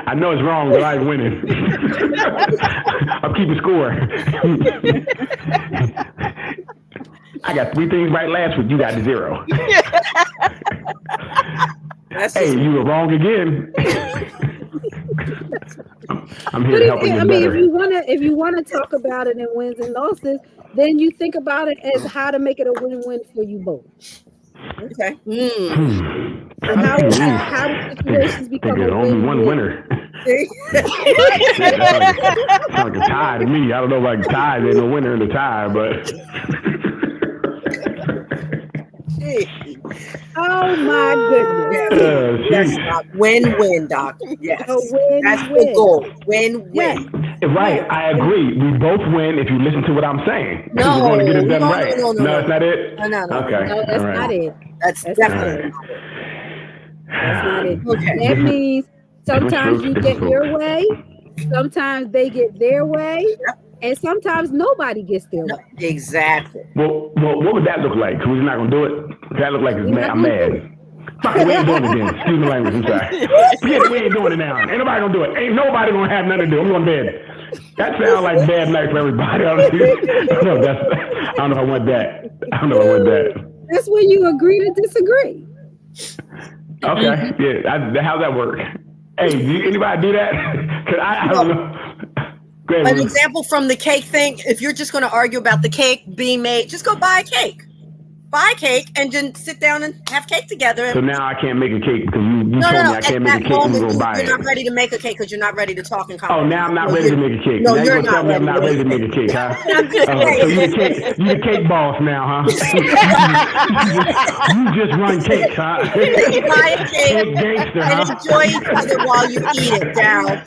I know it's wrong, but I'm winning. I'm keeping score. I got 3 things right last week. You got 0. Hey, you were wrong again. I'm here to help you get better. If you wanna talk about it in wins and losses, then you think about it as how to make it a win-win for you both. Okay. And how do situations become There's only one winner. Sounds like a tie to me. I don't know about tie. There's no winner in the tie, but. Oh my goodness. Yes, Doc. Win-win, Doc. Yes. That's the goal. Win-win. Yes. Right, I agree. We both win if you listen to what I'm saying. No, we're going to get it done right. No, it's not it? No. Okay. No, that's not it. That's definitely not it. That's not it. Okay. That means sometimes you get your way, sometimes they get their way, and sometimes nobody gets their way. Exactly. Well, what would that look like? Because we're not going to do it. That look like I'm mad. Fuck it, we ain't doing it again. Excuse the language, I'm sorry. We ain't doing it now. Ain't nobody going to do it. Ain't nobody going to have nothing to do. I'm going to bed. That sounds like bad night for everybody. I don't know if I want that. That's when you agree to disagree. Okay, yeah. How's that work? Hey, anybody do that? Because I don't know. Go ahead, An example from the cake thing, if you're just going to argue about the cake being made, just go buy a cake. Buy a cake and then sit down and have cake together. So now I can't make a cake because you You No, told no, me no. I At can't make a that cake. I'm moment, gonna go buy you're it. not ready to make a cake because you're not ready to talk and Oh, compromise. now I'm not No, ready to you're- make a cake. No, now you're you're gonna tell not me I'm ready not to ready to make make a cake, huh? I'm just So saying. you the cake boss now, huh? you just run cakes, huh? You buy a cake Cake gangster, and huh? enjoy each other while you eat it down.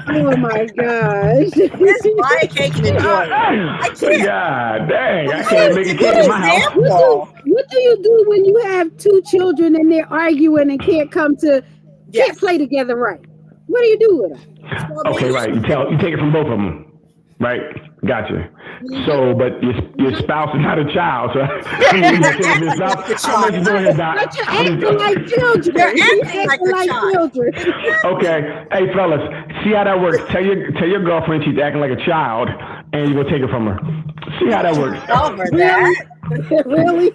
Oh my gosh. Just buy a cake and enjoy it. I can't. God dang, I What can't is make a a cake good in my house. example? What do you do when you have two children and they're arguing and can't Yes. play together right? What do you do with them? Okay, right. You take it from both of them, right? Gotcha. So, but your spouse is not a child, so You're acting like a child. But you're acting like children. You're acting like a child. children. Okay, hey fellas, see how that works. Tell your girlfriend she's acting like a child, and you're gonna take it from her. See how that works. Over that. Really?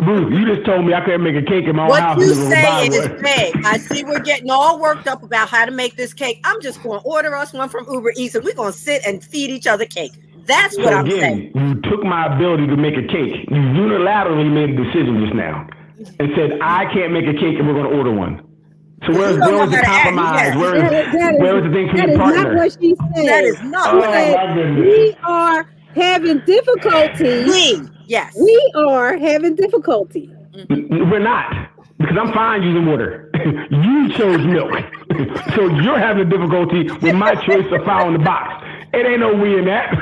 Ruth, you just told me I couldn't make a cake in my own What house. you and then go buy saying is, one. hey, I see we're getting all worked up about how to make this cake. I'm just going to order us one from Uber Eats and we're going to sit and feed each other cake. That's what So I'm saying. again, you took my ability to make a cake. You unilaterally made a decision just now and said I can't make a cake and we're going to order one. So where's You don't know the how to act, compromise? yeah. Where's the thing for That your is not partner? what she said. That is not Oh what I my goodness. We are having difficulty. Yes. We are having difficulty. We're not, because I'm fine using water. You chose milk, so you're having difficulty with my choice of following the box. It ain't no we in that.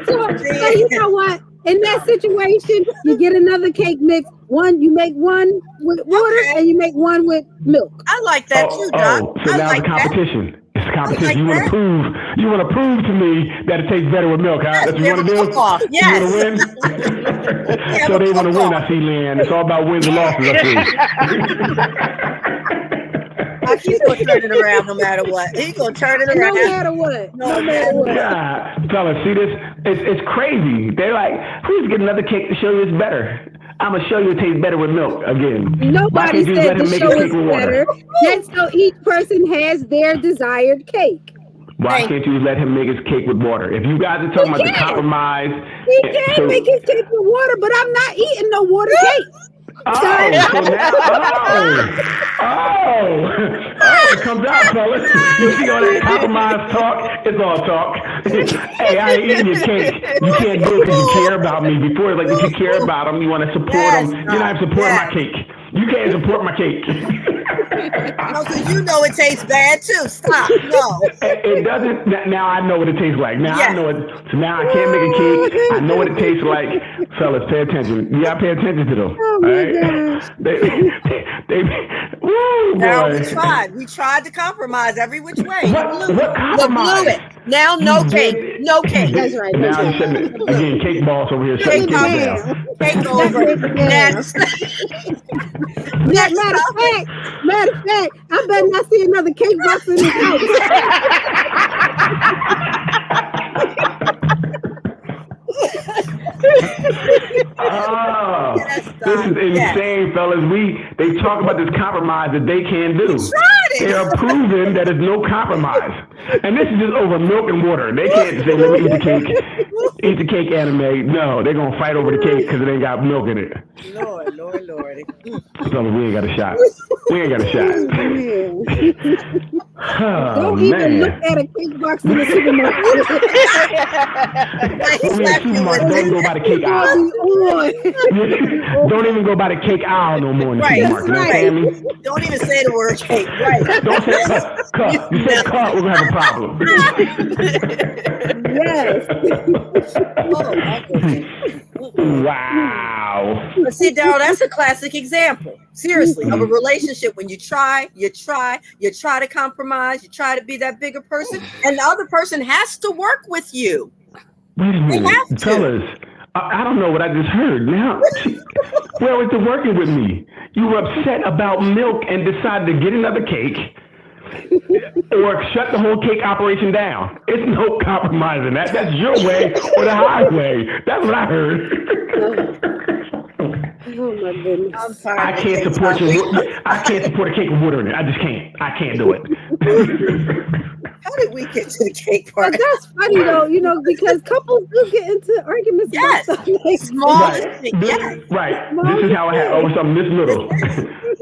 So you know what? In that situation, you get another cake mix. You make one with water and you make one with milk. I like that too, Doc. So I now like it's a competition. It's a competition. like You want that. to prove to me that it tastes better with milk, huh? That's what you want to do? cook-off. You Yes. want to win? So a they want to win, cook-off. I see, Leanne. It's all about wins and losses, I see. He's going to turn it around no matter what. He's going to turn it No around. matter what. No matter what. Yeah, fellas, see this? It's crazy. They're like, please get another cake to show you it's better. I'm gonna show you it tastes better with milk again. Why Nobody can't you said let the him make show a cake is with water? better. That's so each person has their desired cake. Why can't you let him make his cake with water? If you guys are talking about the compromise, He can make his cake with water, but I'm not eating no water cake. so now, it comes out, fellas. You see all that compromise talk? It's all talk. Hey, I ain't eating your cake. You can't do it because you care about me. Before, like, if you care about them, you want to support them. You're not supporting my cake. You can't support my cake. No, because you know it tastes bad too. Stop. No. It doesn't. Now I know what it tastes like. Now Yeah. I know it. So now I can't make a cake. I know what it tastes like. Fellas, pay attention. You gotta pay attention to them. Oh my gosh. They woo, Now boy. we tried to compromise every which way. What You compromise? blew it. Now no You cake. did. No cake. That's right. Now I'm shutting it. Again, cake boss over here shutting Cake cake boss. down. Cake over. Next. Matter of fact, I better not see another cake box in this house. Oh, Yes, this is Doc. Yes. insane, fellas. They talk about this compromise that they can't do. tried it. They are proving that there's no compromise. And this is just over milk and water. They can't say, let me eat the cake. Eat the cake anime. No, they're going to fight over the cake because it ain't got milk in it. Lord. Fellas, we ain't got a shot. We ain't got a shot. Oh, Don't even look man. at a cake box in the supermarket. When we in the supermarket, don't go by the cake aisle. Don't even go by the cake aisle no more in the Right, supermarket. You right. understand me? Don't even say the word cake. Right. Don't say cut. You say cut, we're gonna have a problem. Yes. Oh, my goodness. Wow. But see, Daryl, that's a classic example. Seriously, of a relationship when you try to compromise, you try to be that bigger person, and the other person has to work with you. Wait a They minute, have to. fellas. I don't know what I just heard. Now, where was the working with me? You were upset about milk and decided to get another cake or shut the whole cake operation down. It's no compromising that. That's your way or the highway. That's what I heard. Oh my goodness. I'm sorry. I can't support a cake with water in it. I just can't. I can't do it. How did we get to the cake But part? that's funny though, because couples do get into arguments Yes. about stuff like Small Right. thing. Yes. Right. This is how I had over something this little.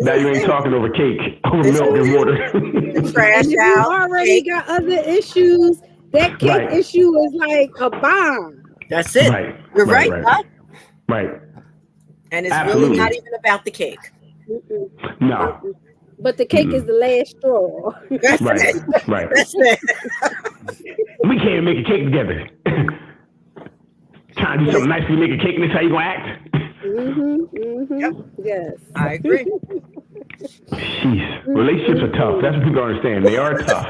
Now you ain't talking over cake, over milk and water. Trash And if you out. already cake. got other issues, that cake Right. issue is like a bomb. That's it. Right. You're right, Right. huh? Right. And it's Absolutely. really not even about the cake. Mm-mm. No. But the cake is the last straw. That's Right. it. Right. That's it. We can't make a cake together. Trying to do something nice, we make a cake, and this how you gonna act? Yep. Yes. I agree. Jeez, relationships are tough. That's what people don't understand. They are tough,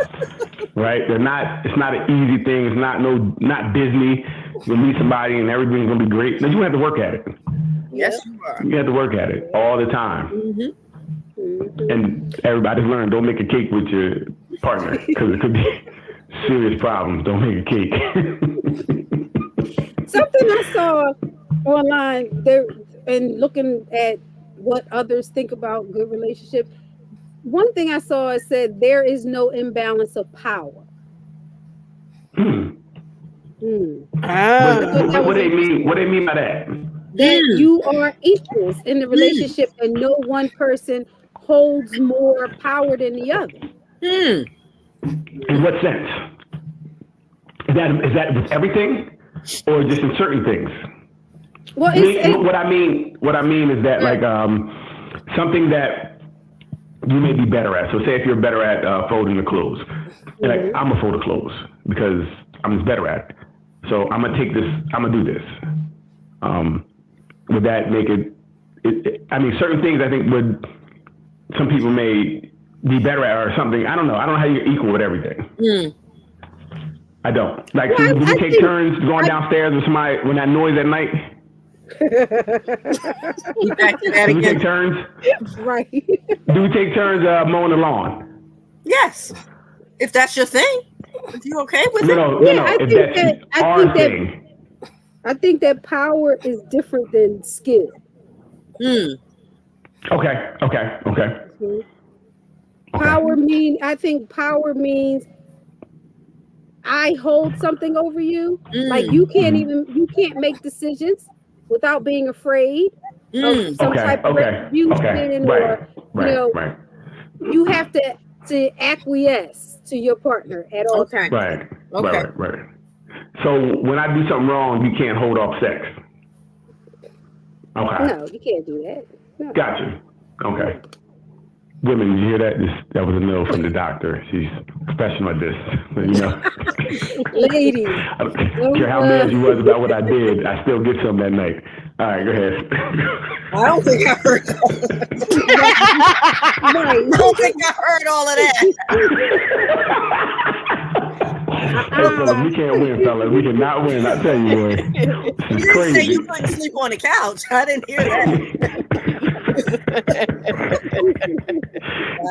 right? They're not. It's not an easy thing. It's not Disney. You'll meet somebody and everything's gonna be great. But you have to work at it. Yes, you are. You have to work at it all the time. Mm-hmm. And everybody's learned: don't make a cake with your partner because it could be serious problems. Don't make a cake. Something I saw online there and looking at what others think about good relationships. One thing I saw, it said there is no imbalance of power. What do they mean? What do they mean by that? That you are equals in the relationship and no one person holds more power than the other. In what sense? Is that with everything, or just in certain things? Well, What I mean is that like something that you may be better at. So say if you're better at folding the clothes, like I'm gonna fold the clothes because I'm just better at it. So I'm gonna take this. I'm gonna do this. Would that make it? I mean, certain things I think would. Some people may be better at or something. I don't know. I don't know how you're equal with everything. I don't. Like, Well, do we I take think- turns going downstairs with somebody when that noise at night? You back to that Do we take again? turns? Right. Do we take turns mowing the lawn? Yes. If that's your thing. If you okay with it? No. Yeah, I If think that's that- I our think that- thing. I think that power is different than skill. Okay. I think power means I hold something over you. Like you can't make decisions without being afraid of some type of retribution or Right. you have to acquiesce to your partner at all times. Okay. Right. So when I do something wrong, you can't hold off sex. Okay. No, you can't do that. No. Gotcha. Okay. Women, did you hear that? That was a no from the doctor. She's professional at this. You know. Ladies. I don't care how mad you was about what I did, I still get some that night. All right, go ahead. I don't think I heard all of that. Right. I don't think I heard all of that. Hey, fellas, we can't win, fellas. We cannot win. I tell you, boy. This You is didn't say crazy. you couldn't sleep on the couch. I didn't hear that.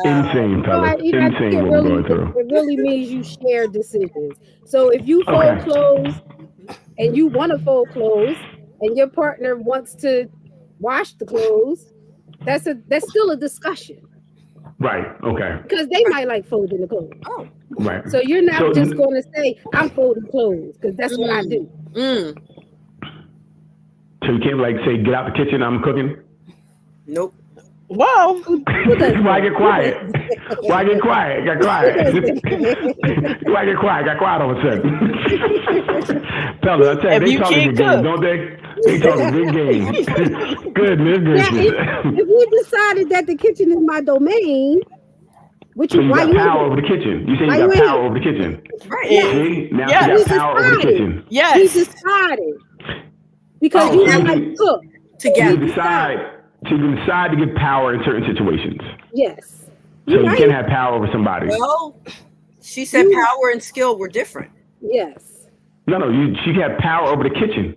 Insane, So I fellas. think Insane what we're going through. it really means you share decisions. So if you fold Okay. clothes and you want to fold clothes and your partner wants to wash the clothes, that's still a discussion Right. Okay. because they might like folding the clothes. Oh. Right. So you're not So- just going to say I'm folding clothes because that's what I do. So you can't like say, get out the kitchen, I'm cooking? Nope. Whoa. Who does Why that? get quiet? Why get quiet? Got quiet. Why get quiet? Got quiet all of a sudden. Fellas, I tell you, If they you talking can't good game, cook. don't they? They talking good game. Goodness Now, gracious. if we decided that the kitchen is my domain, which So is you why got you power ain't- over the kitchen. You say Why you got you ain't- power over the kitchen. Right. Yeah. See? Now Yeah. you We got power over the decided. kitchen. we Yes. decided because Oh, you so don't you- like to cook. You Together. decide to give power in certain situations. Yes. So You're you right. can't have power over somebody. Well, she said power and skill were different. Yes. No, she can have power over the kitchen.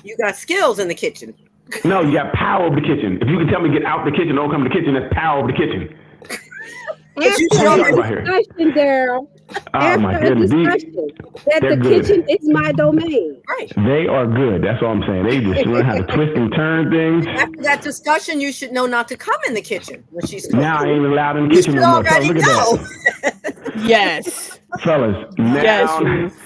You got skills in the kitchen. No, you got power over the kitchen. If you can tell me get out the kitchen, don't come to the kitchen, that's power over the kitchen. But you After should a already- discussion, Daryl, Oh my after a goodness. discussion that they're the good. kitchen is my domain. Right. They are good. That's all I'm saying. They just learn how to twist and turn things. After that discussion, you should know not to come in the kitchen when she's cooking. Now I ain't even allowed in the You kitchen should no more. Fellas, already look know. at that. Yes. Fellas, now Yes, Ruth.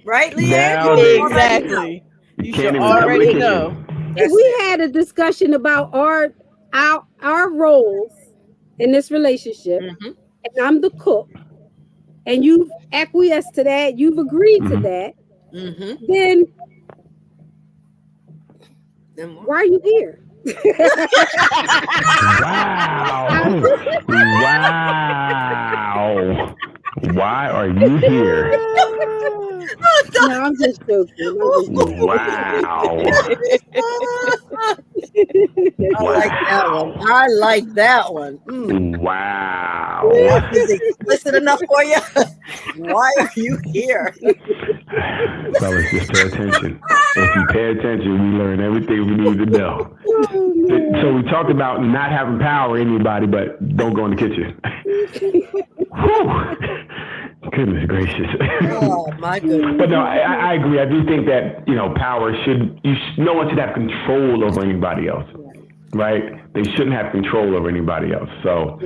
Right, Leanne? Now You they- should already know. Exactly. You can't should even come in the already kitchen. know. If we had a discussion about our our roles in this relationship, and I'm the cook, and you've acquiesced to that, you've agreed to that, then why are you here? Wow. Wow. Why are you here? No, I'm just joking. Wow. I like that one. Wow. Is it explicit enough for you? Why are you here? Fellas, just pay attention. If you pay attention, we learn everything we need to know. So we talked about not having power in anybody, but don't go in the kitchen. Goodness gracious. Oh my goodness. But no, I agree. I do think that, power no one should have control over anybody else, right? They shouldn't have control over anybody else. So,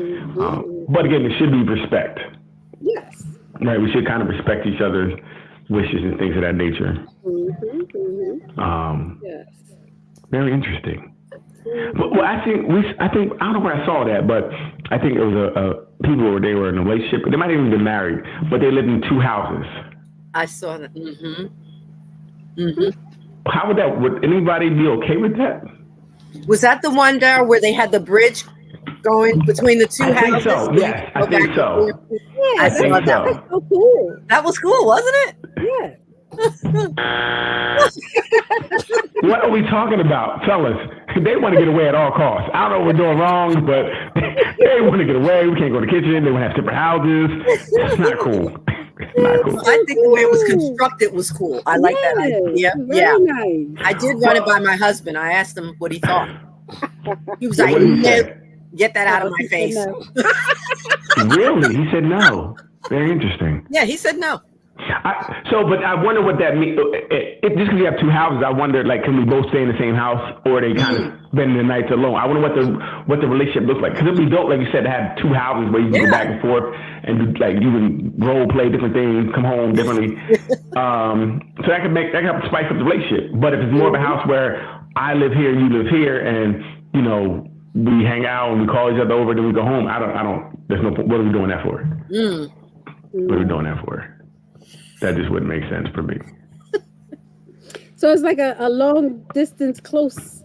but again, there should be respect. Yes. Right. We should kind of respect each other's wishes and things of that nature. Yes. Very interesting. Well, I think I don't know where I saw that, but I think it was people where they were in a relationship. They might even been married, but they lived in two houses. I saw that. How would anybody be okay with that? Was that the one there where they had the bridge going between the two houses? I think so. Yes, I think so. Yeah, I think that was so cool. That was cool, wasn't it? Yeah. What are we talking about, fellas? They want to get away at all costs. I don't know what we're doing wrong, but they want to get away. We can't go to the kitchen. They want to have separate houses. It's not cool. Not cool. I think the way it was constructed was cool. I like that idea. Yeah. Nice. I did run it by my husband. I asked him what he thought. He was like, "No, get that out of my face." Really? He said no. Very interesting. Yeah, he said no. But I wonder what that means. Just because you have two houses, I wonder, can we both stay in the same house, or they kind of spend the nights alone? I wonder what the relationship looks like. Because it'd be dope, like you said, to have two houses where you can go back and forth and you can role play different things, come home differently. So that could help spice up the relationship. But if it's more of a house where I live here, you live here, and we hang out and we call each other over, then we go home. I don't. There's no. What are we doing that for? What are we doing that for? That just wouldn't make sense for me. So it's like a long distance close,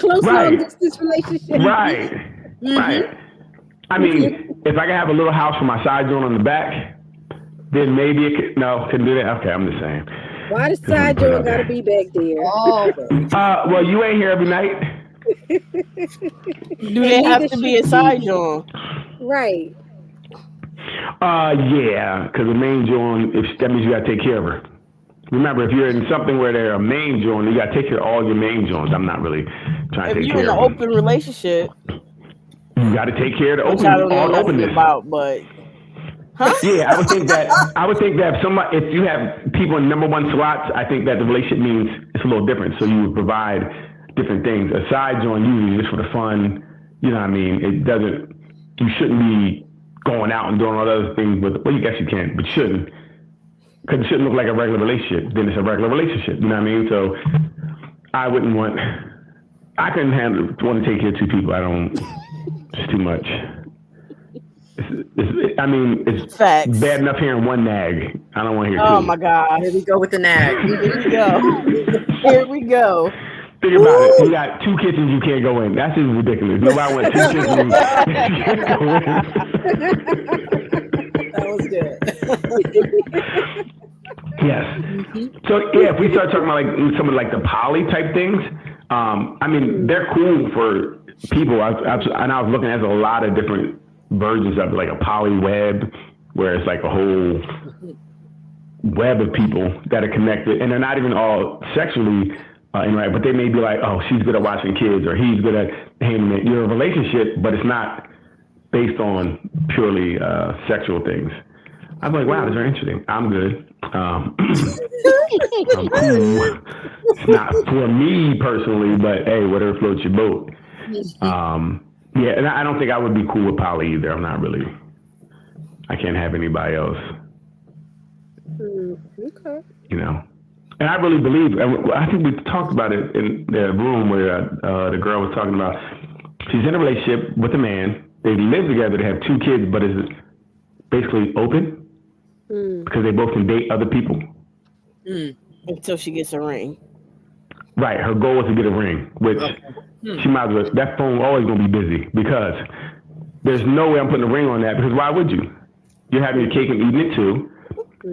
long distance relationship. Right. Right. I mean, if I can have a little house for my side joint on the back, then maybe it could. No, couldn't do that. Okay, I'm just saying. Why the side joint gotta be back there? Well, you ain't here every night. Do they have to be a side joint? Right. Yeah, because the main joint, that means you got to take care of her. Remember, if you're in something where they're a main joint, you got to take care of all your main joints. I'm not really trying to take care of them. If you're in an open relationship, you got to take care of the I don't know nothing about, but yeah, I would think that if you have people in number one slots, I think that the relationship means it's a little different. So you would provide different things. A side joint usually just for the fun. You know what I mean? You shouldn't be going out and doing all those things you guess you can, but you shouldn't. Because it shouldn't look like a regular relationship. Then it's a regular relationship. You know what I mean? So I couldn't want to take care of two people. It's too much. It's facts. Bad enough hearing one nag. I don't want to hear two. Oh my God. Here we go with the nag. Here we go. Think about it. You got two kitchens you can't go in. That's just ridiculous. Nobody wants two kitchens you can't go in. That was good. Yes. So if we start talking about some of the poly type things, they're cool for people. I was looking at a lot of different versions of it, like a poly web, where it's like a whole web of people that are connected, and they're not even all sexually interact, but they may be like, oh, she's good at watching kids, or he's good at handling your relationship, but it's not based on purely sexual things. I'm like, wow, that's very interesting. I'm good. I'm cool. It's not for me personally, but hey, whatever floats your boat. Yeah, and I don't think I would be cool with poly either. I can't have anybody else. Okay. And I really believe, I think we talked about it in the room where the girl was talking about, she's in a relationship with a man. They live together. They have 2 kids, but is basically open because they both can date other people. Until she gets a ring. Right. Her goal is to get a ring, which she might as well. That phone always gonna be busy because there's no way I'm putting a ring on that. Because why would you? You're having your cake and eating it too.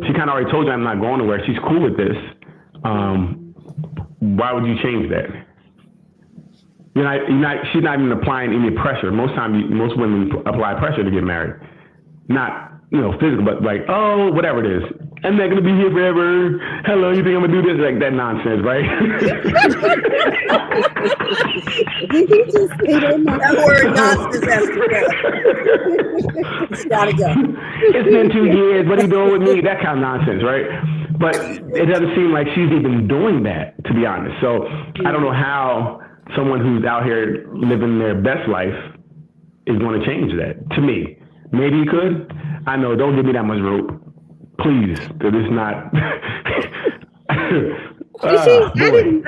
She kind of already told you I'm not going nowhere. She's cool with this. Why would you change that? She's not even applying any pressure. Most women apply pressure to get married. Not, physical, but like, oh, whatever it is. I'm not going to be here forever. Hello, you think I'm going to do this? Like that nonsense, right? Did he just say that? That word nonsense has to go. It's gotta go. It's been 2 years. What are you doing with me? That kind of nonsense, right? But it doesn't seem like she's even doing that, to be honest. So I don't know how someone who's out here living their best life is going to change that. To me, maybe you could. I know. Don't give me that much rope, please. That is not.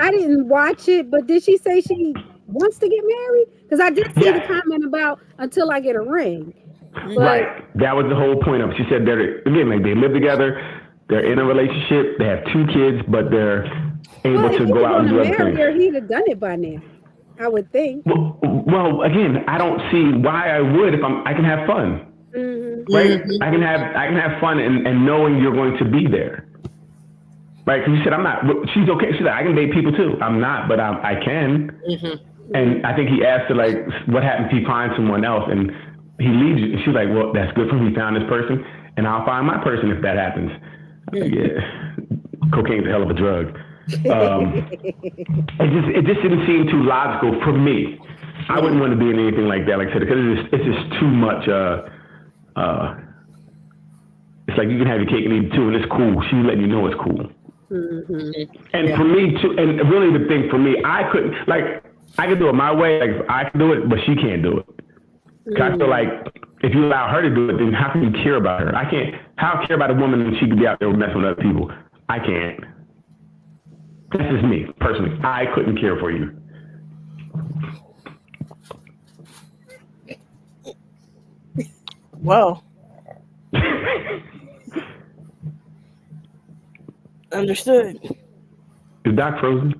I didn't watch it, but did she say she wants to get married? Because I did see the comment about until I get a ring. But, right. That was the whole point of it. She said they live together, they're in a relationship, they have 2 kids, but they're able to go out and do other things. He'd have done it by now, I would think. Well, again, I don't see why I would if I can have fun. Right? I can have fun and knowing you're going to be there. Right? Because you said I'm not. She's okay. She said I can date people too. I'm not, but I can. And I think he asked her like, what happens if he finds someone else and he leaves you? And she's like, well, that's good for me. He found this person, and I'll find my person if that happens. Yeah, cocaine's a hell of a drug. It just didn't seem too logical for me. I wouldn't want to be in anything like that, like I said, because it's just too much. It's like you can have your cake and eat it too, and it's cool. She's letting you know it's cool. And for me too, and really the thing for me, I couldn't, like, I could do it my way, like I can do it, but she can't do it. I feel like if you allow her to do it, then how can you care about her? I can't. How care about a woman when she could be out there messing with other people? I can't. This is me personally. I couldn't care for you. Well, understood. Is Doc frozen?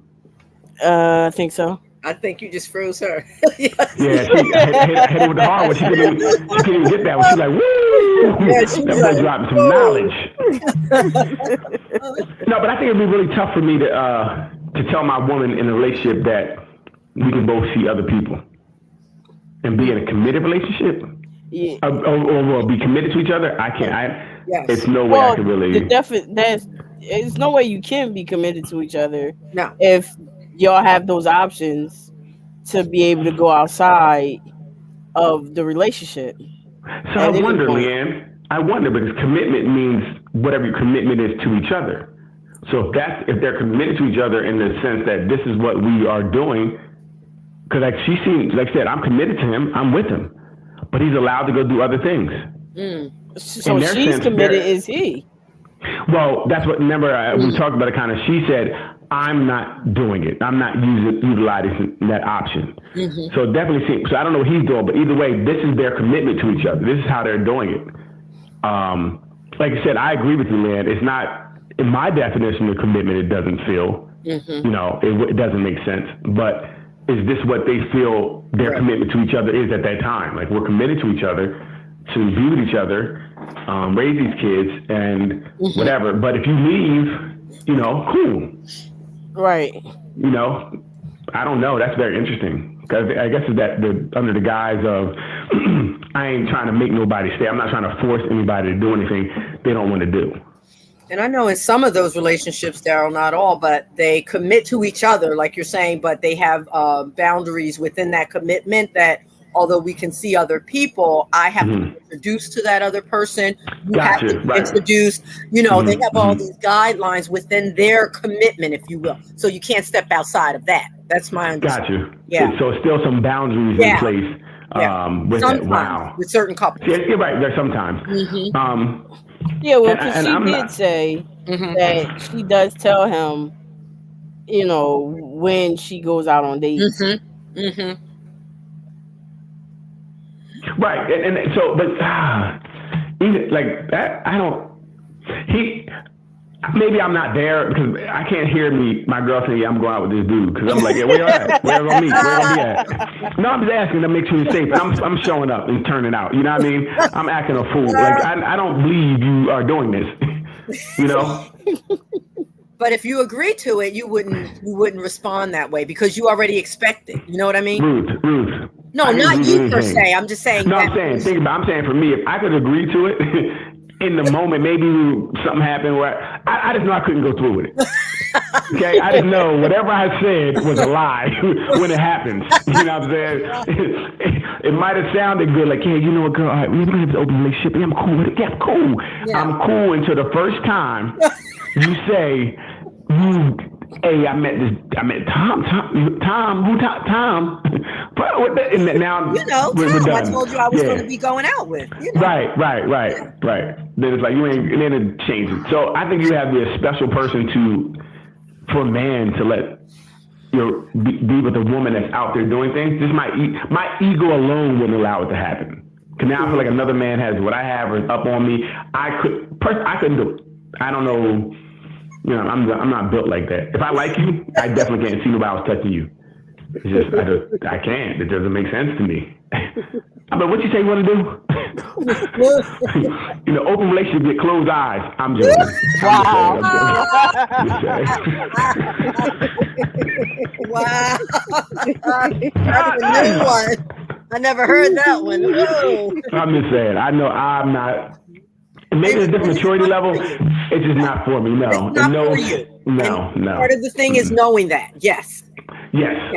I think so. I think you just froze her. Yeah, she hit it with the hard one. She couldn't even get that one. She's like, woo! Yeah, she that was like, dropping some knowledge. No, but I think it'd be really tough for me to tell my woman in a relationship that we can both see other people and be in a committed relationship. Yeah. Or be committed to each other. I can't. Yes. It's no way I can really. There's no way you can be committed to each other. No. If y'all have those options to be able to go outside of the relationship. So I wonder, Leanne. I wonder because commitment means whatever your commitment is to each other. So if they're committed to each other in the sense that this is what we are doing, because like she seems, like I said, I'm committed to him. I'm with him, but he's allowed to go do other things. So she's committed, is he? Well, that's what. Remember, we talked about it kind of. She said, I'm not doing it. I'm not utilizing that option. So it definitely seems. So I don't know what he's doing, but either way, this is their commitment to each other. This is how they're doing it. Like I said, I agree with you, man. It's not in my definition of commitment. It doesn't feel, it doesn't make sense. But is this what they feel their commitment to each other is at that time? Like we're committed to each other, to be with each other, raise these kids, and whatever. But if you leave, cool. Right. I don't know. That's very interesting. Because I guess that under the guise of I ain't trying to make nobody stay. I'm not trying to force anybody to do anything they don't want to do. And I know in some of those relationships, Daryl, not all, but they commit to each other, like you're saying, but they have boundaries within that commitment that although we can see other people, I have to be introduced to that other person. You have to be introduced. They have all these guidelines within their commitment, if you will. So you can't step outside of that. That's my understanding. Got you. Yeah. So still some boundaries in place. With sometimes, that. Wow. with certain couples. Yeah, you're right. There's sometimes. Because she did say that she does tell him, when she goes out on dates. Right, and so, but even like that, I don't. Maybe I'm not there because I can't hear my girl saying, "Yeah, I'm going out with this dude." Because I'm like, "Yeah, where you at? Where you gonna meet? Where you gonna be at?" No, I'm just asking to make sure you're safe. And I'm showing up and turning out. You know what I mean? I'm acting a fool. Like I don't believe you are doing this. You know. But if you agree to it, you wouldn't respond that way because you already expect it. You know what I mean? Ruth. No, not you per se. I'm just saying. No, I'm saying for me, if I could agree to it. In the moment, maybe something happened where I just know I couldn't go through with it. Okay, I just know whatever I said was a lie when it happens. You know what I'm saying? It might have sounded good, like, yeah, you know what, girl, all right, we're gonna have an open relationship. Yeah, I'm cool with it. Yeah, I'm cool. Yeah. I'm cool until the first time you say, hey, I met Tom. But and now you know, Tom, I told you I was going to be going out with. You know? Right. Then it's like you ain't, and then it changes. So I think you have to be a special person for a man to let be with a woman that's out there doing things. Just my ego alone wouldn't allow it to happen. Because now I feel like another man has what I have or is up on me. I couldn't do it. I don't know. You know, I'm not built like that. If I like you, I definitely can't see nobody else touching you. It's just I can't. It doesn't make sense to me. I mean, what you say you want to do? You know, open relationship get closed eyes. I'm joking. Wow. Wow. That's a new one. I never heard that one. Whoa. I'm just saying. I know I'm not. Maybe it's a different maturity level. It's just not for me. No. It's not for you. No. Part of the thing is knowing that. Yes.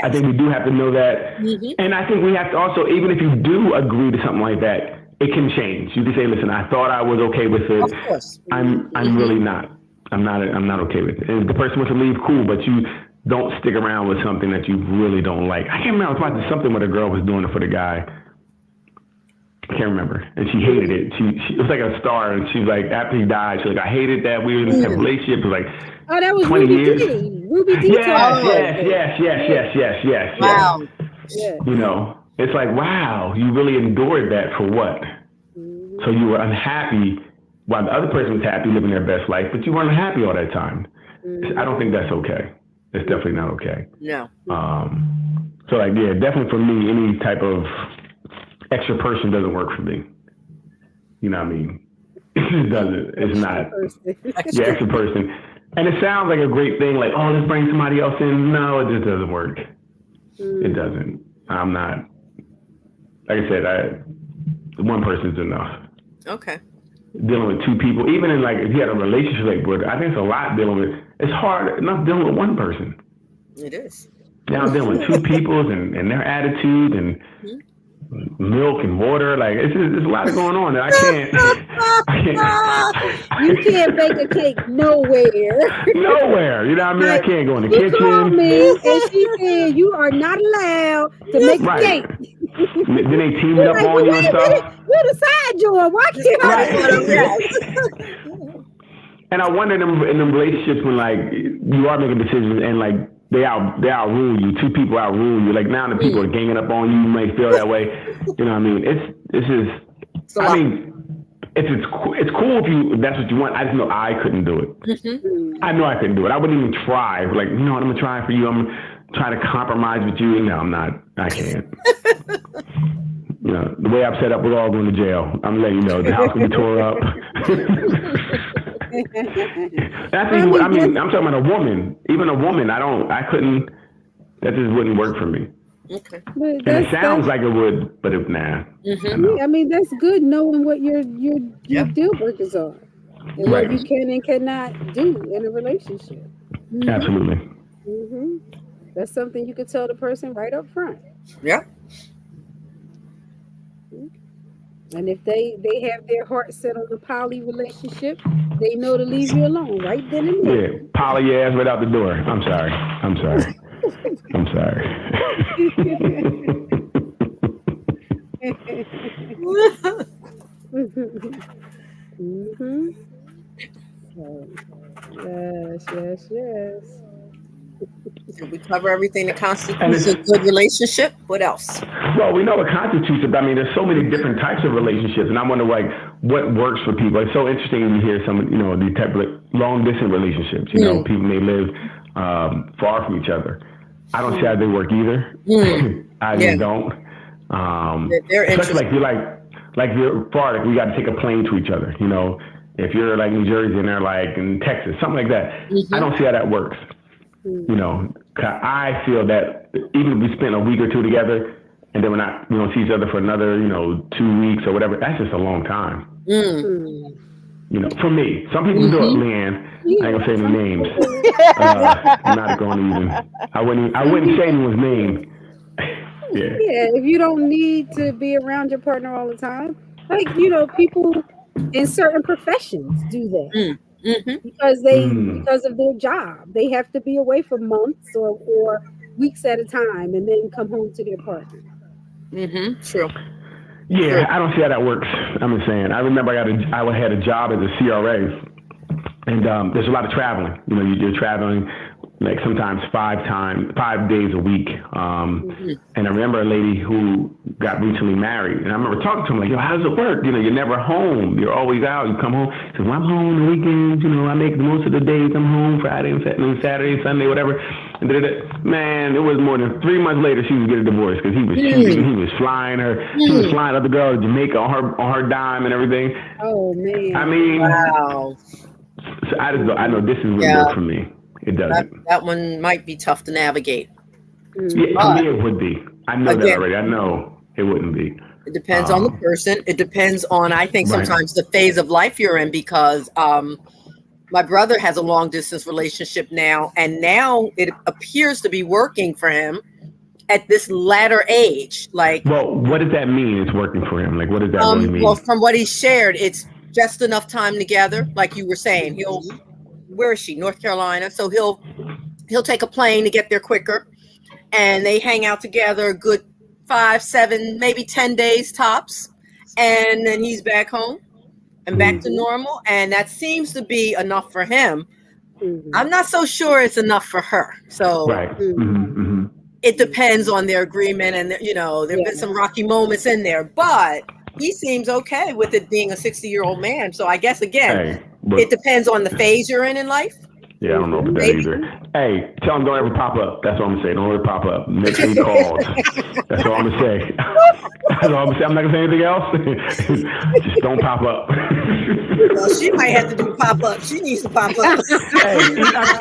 I think we do have to know that. Mm-hmm. And I think we have to also, even if you do agree to something like that, it can change. You can say, listen, I thought I was okay with it. Of course. I'm really not. I'm not okay with it. And if the person wants to leave, cool, but you don't stick around with something that you really don't like. I can't remember. I was watching something where the girl was doing it for the guy. I can't remember. And she hated it. She it was like a star. And she's like, after he died, she's like, I hated that. We didn't have a relationship. It was like, oh, that was 20 Ruby years. D. Ruby D. Yes. Wow. Yeah. You know, it's like, wow, you really endured that for what? Mm-hmm. So you were unhappy while the other person was happy living their best life, but you weren't happy all that time. Mm-hmm. I don't think that's okay. It's definitely not okay. No. So like, yeah, definitely for me, any type of extra person doesn't work for me. You know what I mean? It doesn't. It's not. Extra person. And it sounds like a great thing, like, oh, let's bring somebody else in. No, it just doesn't work. It doesn't. I'm not. Like I said, one person's enough. Okay. Dealing with two people, even in like if you had a relationship, but I think it's a lot dealing with. It's hard enough dealing with one person. It is. Now I'm dealing with two people and their attitude and milk and water. Like it's a lot going on that I can't. You can't bake a cake nowhere. Nowhere. You know what I mean? I can't go in the she kitchen. Called me and she said you are not allowed to make a cake. Then they team it up on you and stuff. You're the side joint. Why can't I? And I wonder in them relationships when like you are making decisions and like they outrule you. Two people outrule you. Like now the people are ganging up on you. You may feel that way. You know what I mean? It's cool if that's what you want. I just know I couldn't do it. Mm-hmm. I know I couldn't do it. I wouldn't even try. Like, you know what, I'm gonna try for you. I'm trying to compromise with you. No, I'm not. I can't. You know, the way I'm set up, we're all going to jail. I'm letting you know the house can be tore up. That's even, I'm talking about a woman. Even a woman, I couldn't. That just wouldn't work for me. Okay. And it sounds like it would, but nah. Mm-hmm. I mean, that's good knowing what your deal breakers are and what you can and cannot do in a relationship. Mm-hmm. Absolutely. Mm-hmm. That's something you could tell the person right up front. Yeah. And if they have their heart set on the poly relationship, they know to leave you alone right then and there. Yeah, poly ass right out the door. I'm sorry. Mm-hmm. Yes. Did we cover everything that constitutes a good relationship? What else? Well, we know what constitutes it, but I mean, there's so many different types of relationships, and I wonder like what works for people. It's so interesting to hear some, these type of long distance relationships. People may live far from each other. I don't see how they work either. I just don't. They're especially like you're far, like we got to take a plane to each other. If you're like New Jersey and they're like in Texas, something like that. I don't see how that works. I feel that even if we spend a week or two together and then we don't see each other for another, 2 weeks or whatever, that's just a long time. For me. Some people do it, Leanne. I ain't gonna say any names. I'm not going to even. I wouldn't say anyone's name. Yeah, if you don't need to be around your partner all the time, like people in certain professions do that because because of their job, they have to be away for months or weeks at a time, and then come home to their partner. True. Yeah, True. I don't see how that works. I'm just saying. I remember I had a job as a CRA, and there's a lot of traveling. You're traveling like sometimes 5 days a week. And I remember a lady who got recently married, and I remember talking to him like, "Yo, how does it work? You're never home. You're always out. You come home." He said, "Well, I'm home on the weekends. I make the most of the days. I'm home Friday and Saturday, Sunday, whatever." And man, it was more than 3 months later she was getting divorced because he was cheating. He was flying her. He was flying other girls to Jamaica on her dime and everything. Oh man! I mean, wow. So I know this is what worked for me. It doesn't. That one might be tough to navigate. Yeah, for me it would be. I know that already. I know it wouldn't be. It depends on the person. It depends on, I think, sometimes the phase of life you're in, because my brother has a long distance relationship now, and now it appears to be working for him at this latter age. Well, what does that mean? It's working for him. Like, what does that really mean? Well, from what he shared, it's just enough time together. Like you were saying, where is she? North Carolina. So he'll take a plane to get there quicker, and they hang out together a good 5, 7, maybe 10 days tops. And then he's back home and back to normal. And that seems to be enough for him. I'm not so sure it's enough for her. So it depends on their agreement. And, there've been some rocky moments in there, but he seems okay with it being a 60-year-old man. So I guess, again, it depends on the phase you're in life. Yeah, I don't know about that either. Hey, tell them don't ever pop up. That's what I'm going to say. Don't ever pop up. Make any calls. That's all I'm going to say. That's all I'm going to say. I'm not going to say anything else. Just don't pop up. Well, she might have to do pop up. She needs to pop up. Hey,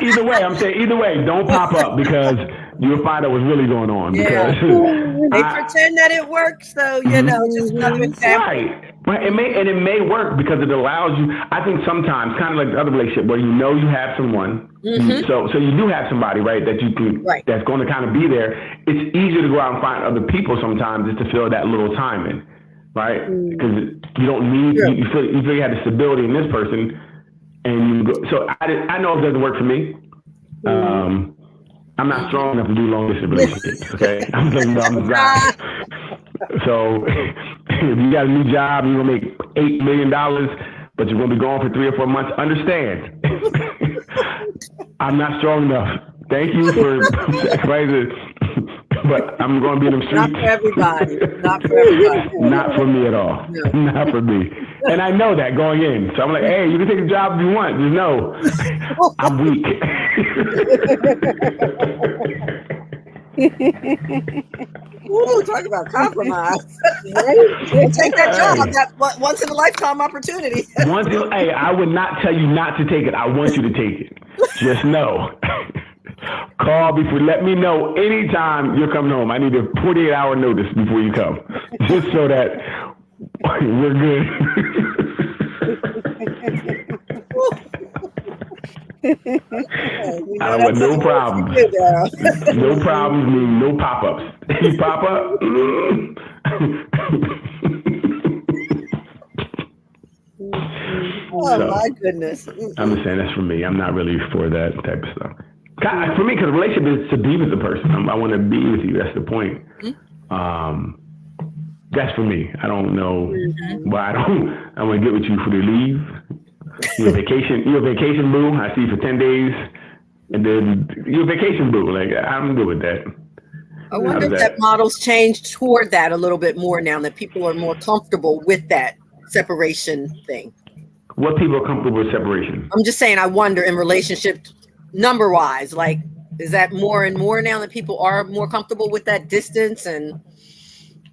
either way, don't pop up, because you'll find out what's really going on. Yeah. They pretend that it works, though, just another example. Right. It may work because it allows you. I think sometimes, kind of like the other relationship, where you have someone, so you do have somebody, right, that you can, that's going to kind of be there. It's easier to go out and find other people sometimes just to fill that little time in, right? Because you don't need you feel you have the stability in this person, and you go. So I know it doesn't work for me. I'm not strong enough to do long distance relationships. Okay, I'm the guy. So if you got a new job and you're gonna make $8 million, but you're gonna be gone for 3 or 4 months, understand. I'm not strong enough. Thank you for sacrificing, but I'm gonna be in the streets. Not for everybody. Not for everybody. Not for me at all. No. Not for me. And I know that going in. So I'm like, hey, you can take the job if you want. Just know I'm weak. Ooh, talk about compromise. Take that job, that once in a lifetime opportunity. Hey, I would not tell you not to take it. I want you to take it. Just know. Call before. Let me know anytime you're coming home. I need a 48-hour notice before you come, just so that we're good. I want no problems. No problems mean no pop-ups. You pop up. My goodness. I'm just saying that's for me. I'm not really for that type of stuff. For me, because a relationship is to be with the person. I want to be with you. That's the point. That's for me. I don't know why I want to get with you for the leave. You're vacation boo. I see you for 10 days, and then you're vacation boo. Like, I'm good with that. I wonder if that model's changed toward that a little bit more now that people are more comfortable with that separation thing. What people are comfortable with separation? I'm just saying, I wonder in relationship number wise, like, is that more and more now that people are more comfortable with that distance? And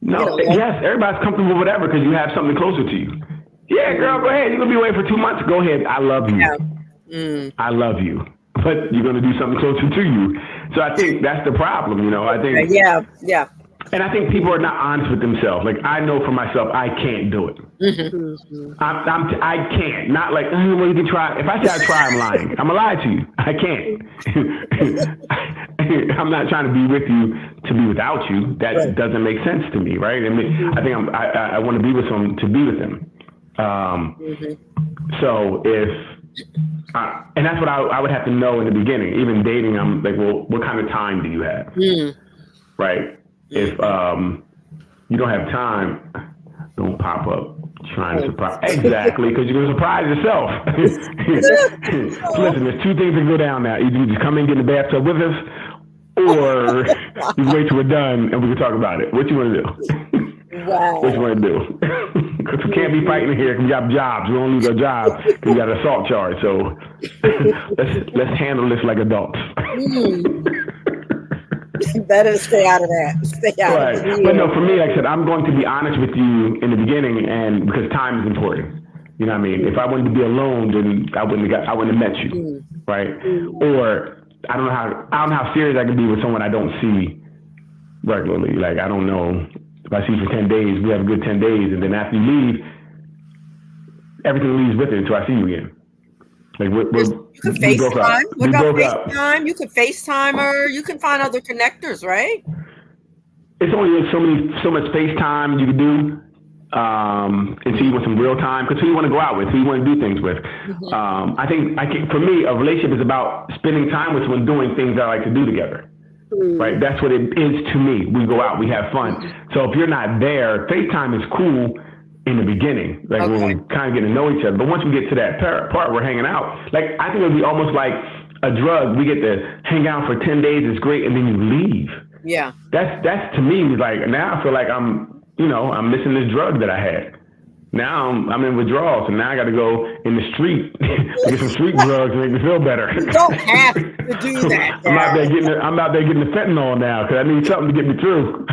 no, yes, everybody's comfortable with whatever because you have something closer to you. Yeah, girl, go ahead. You're gonna be away for 2 months. Go ahead. I love you. Yeah. I love you, but you're gonna do something closer to you. So I think that's the problem. I think. Yeah. And I think people are not honest with themselves. Like I know for myself, I can't do it. I can't. Not like, well, you can try. If I say I try, I'm lying. I'm gonna lie to you. I can't. I'm not trying to be with you to be without you. That doesn't make sense to me, right? I think I want to be with someone to be with them. So if, and that's what I would have to know in the beginning. Even dating, I'm like, well, what kind of time do you have? Right? If you don't have time, don't pop up trying to surprise. Exactly, because you're going to surprise yourself. Listen, there's two things that go down now. Either you just come in and get in the bathtub with us, or you wait till we're done and we can talk about it. What you want to do? Wow. What you want to do? Because we can't be fighting here because we got jobs. We don't lose our jobs because we got an assault charge. So let's handle this like adults. Better stay out of that. Stay out of it. But no, for me, like I said, I'm going to be honest with you in the beginning, and because time is important. You know what I mean? If I wanted to be alone, then I wouldn't have met you, right? Or I don't know how serious I can be with someone I don't see regularly. Like I don't know if I see you for 10 days, we have a good 10 days, and then after you leave, everything leaves with it until I see you again. Like you can FaceTime. What about FaceTime? You can FaceTime her. You can find other connectors, right? It's only so much FaceTime you can do until you want some real time. Because who you want to go out with, who you want to do things with. I think for me, a relationship is about spending time with someone, doing things I like to do together. Right? That's what it is to me. We go out, we have fun. So if you're not there, FaceTime is cool in the beginning, like when we kind of get to know each other. But once we get to that part, we're hanging out. Like I think it would be almost like a drug. We get to hang out for 10 days. It's great, and then you leave. Yeah. That's to me like now I feel like I'm missing this drug that I had. Now I'm in withdrawal, so now I got to go in the street to get some street drugs to make me feel better. You don't have to do that. I'm out there getting the fentanyl now because I need something to get me through.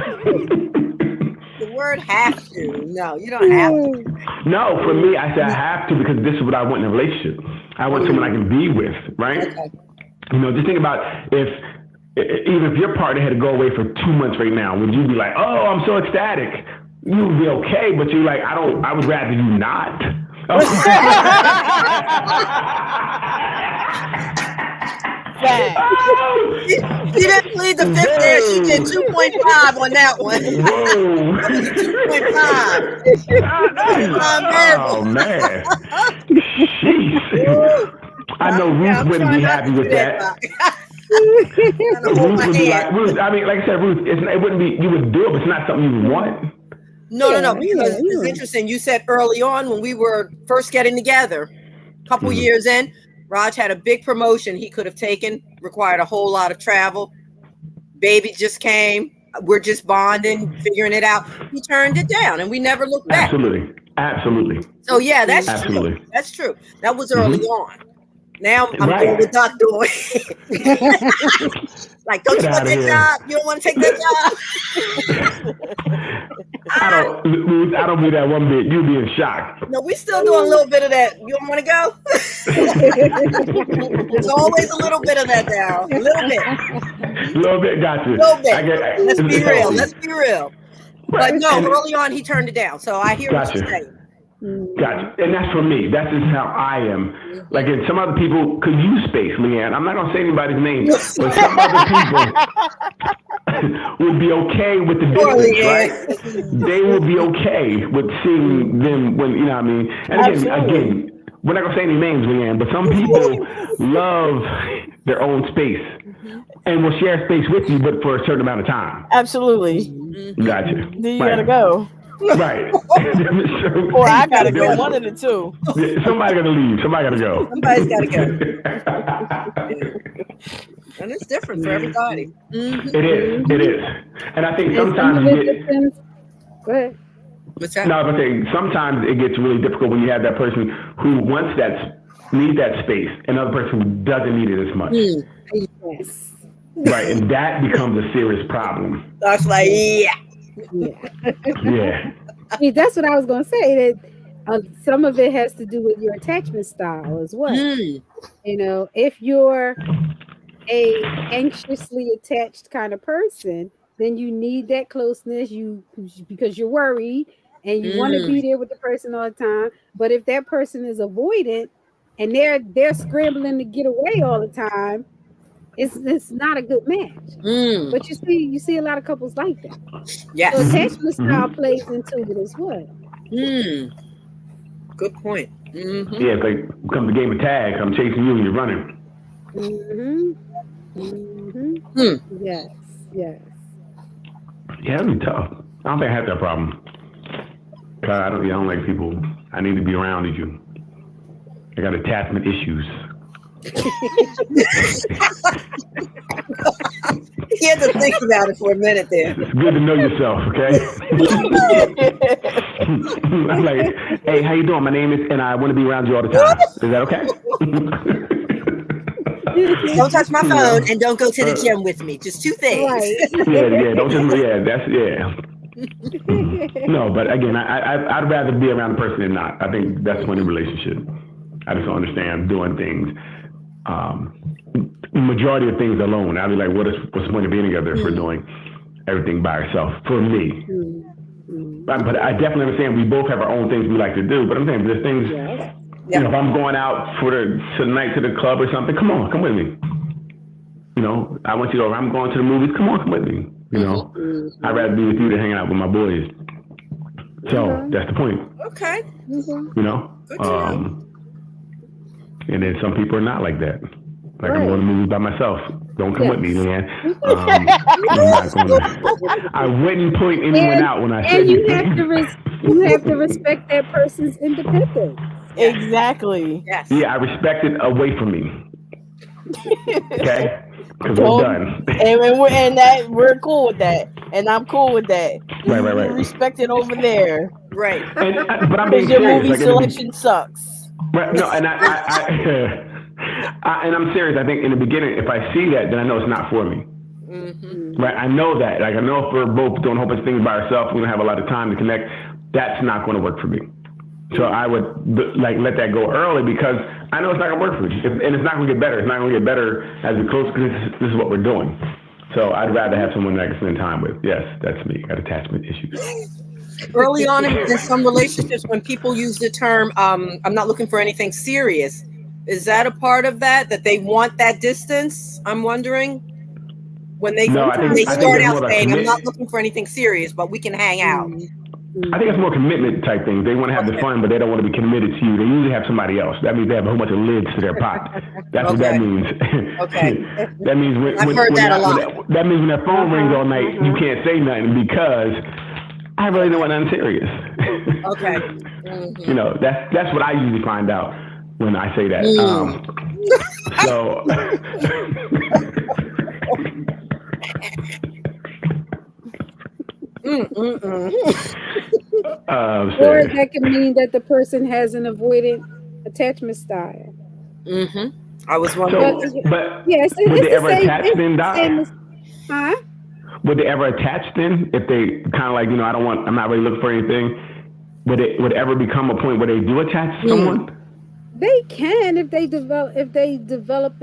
The word "have to." No, you don't have to. No, for me, I said I have to because this is what I want in a relationship. I want someone I can be with, right? Okay. Just think about even if your partner had to go away for 2 months right now, would you be like, "Oh, I'm so ecstatic"? You would be okay, but you're like, I would rather you not. She didn't plead the fifth there. She did 2.5 on that one. Whoa. 2.5. Oh, man. Jeez. I know Ruth wouldn't be happy with that. Ruth would be like, Ruth, I mean, like I said, Ruth, it wouldn't be, you would do it, but it's not something you would want. No, because it's interesting. You said early on when we were first getting together, a couple years in, Raj had a big promotion he could have taken, required a whole lot of travel. Baby just came. We're just bonding, figuring it out. He turned it down and we never looked back. Absolutely. So yeah, that's true. That's true. That was early on. Now I'm doing what Doc doing. Like, don't you want that job? You don't want to take that job? I don't be that one bit. You'd be in shock. No, we still doing a little bit of that. You don't want to go? There's always a little bit of that now. A little bit. Gotcha. Let's be real. Right. But no, early on he turned it down. So I hear what you're saying. Gotcha. And that's for me. That's just how I am. Like, and some other people could use space, Leanne. I'm not going to say anybody's name, but some other people would be okay with the distance, right? They would be okay with seeing them when, you know what I mean? And again, we're not going to say any names, Leanne, but some people love their own space and will share space with you, but for a certain amount of time. Absolutely. Gotcha. Then you got to go. Right. Or I gotta go. One of the two. Somebody gotta leave. Somebody gotta go. Somebody's gotta go. And it's different for everybody. Mhm. It is. And I think And some sometimes of you it get, depends. Go ahead. What's that? no, I was saying sometimes it gets really difficult when you have that person who wants needs that space, and another person who doesn't need it as much. Yes. Right, and that becomes a serious problem. That's like, yeah. Yeah. Yeah. See, that's what I was going to say. That some of it has to do with your attachment style as well. Mm. You know, if you're a anxiously attached kind of person, then you need that closeness. Because you're worried and you want to be there with the person all the time. But if that person is avoidant and they're scrambling to get away all the time, it's not a good match. Mm. But you see a lot of couples like that. Yes. So attachment style plays into it as well. Mm. Good point. Mm-hmm. Yeah, it's like becomes a game of tag. I'm chasing you and you're running. Yes. Yeah, that'd be tough. I don't think I have that problem. I don't like people. I need to be around you. I got attachment issues. You had to think about it for a minute there. It's good to know yourself, okay? I'm like, hey, how you doing? My name is, and I want to be around you all the time. Is that okay? Don't touch my phone and don't go to the gym with me. Just two things. Right. Yeah, don't just, No, but again, I'd rather be around the person than not. I think that's one in a relationship. I just don't understand doing things. Majority of things alone. I'd be like, what's the point of being together if we're doing everything by ourselves? For me. But I definitely understand we both have our own things we like to do. But I'm saying there's things, you know, if I'm going out tonight to the club or something, come with me. You know, I want you to go, I'm going to the movies, come with me. You know, I'd rather be with you than hanging out with my boys. So that's the point. Okay. You know? Good to know. And then some people are not like that. Like, I'm going to movies by myself. Don't come with me, man. I wouldn't point anyone out when I said you have to respect that person's independence. Exactly. Yes. Yeah, I respect it away from me. Okay? Because we're done. And we're cool with that. And I'm cool with that. Right. You respect it over there. Right. But I'm being Because your serious. movie selection sucks. Right, no, and and I'm serious. I think in the beginning, if I see that, then I know it's not for me. Right, I know that. Like, I know if we're both doing a whole bunch of things by ourselves, we don't have a lot of time to connect. That's not going to work for me. So I would let that go early because I know it's not going to work for me, and it's not going to get better. It's not going to get better as we close because this is what we're doing. So I'd rather have someone that I can spend time with. Yes, that's me. Got attachment issues. Early on in some relationships, when people use the term, I'm not looking for anything serious, is that a part of that they want that distance? I'm wondering. When they start out saying, I'm not looking for anything serious, but we can hang out. I think it's more commitment type thing. They want to have the fun, but they don't want to be committed to you. They usually have somebody else. That means they have a whole bunch of lids to their pot. That's what that means. Okay. That means I've heard that a lot. That means when their phone rings all night, you can't say nothing because I really don't want nothing serious. Okay. You know, that's what I usually find out when I say that. So. Or that can mean that the person has an avoidant attachment style. I was wondering. But yes, would they ever attach then, Doc? Huh? Would they ever attach then? If they kind of like, you know, I'm not really looking for anything. Would it ever become a point where they do attach to someone? They can if they develop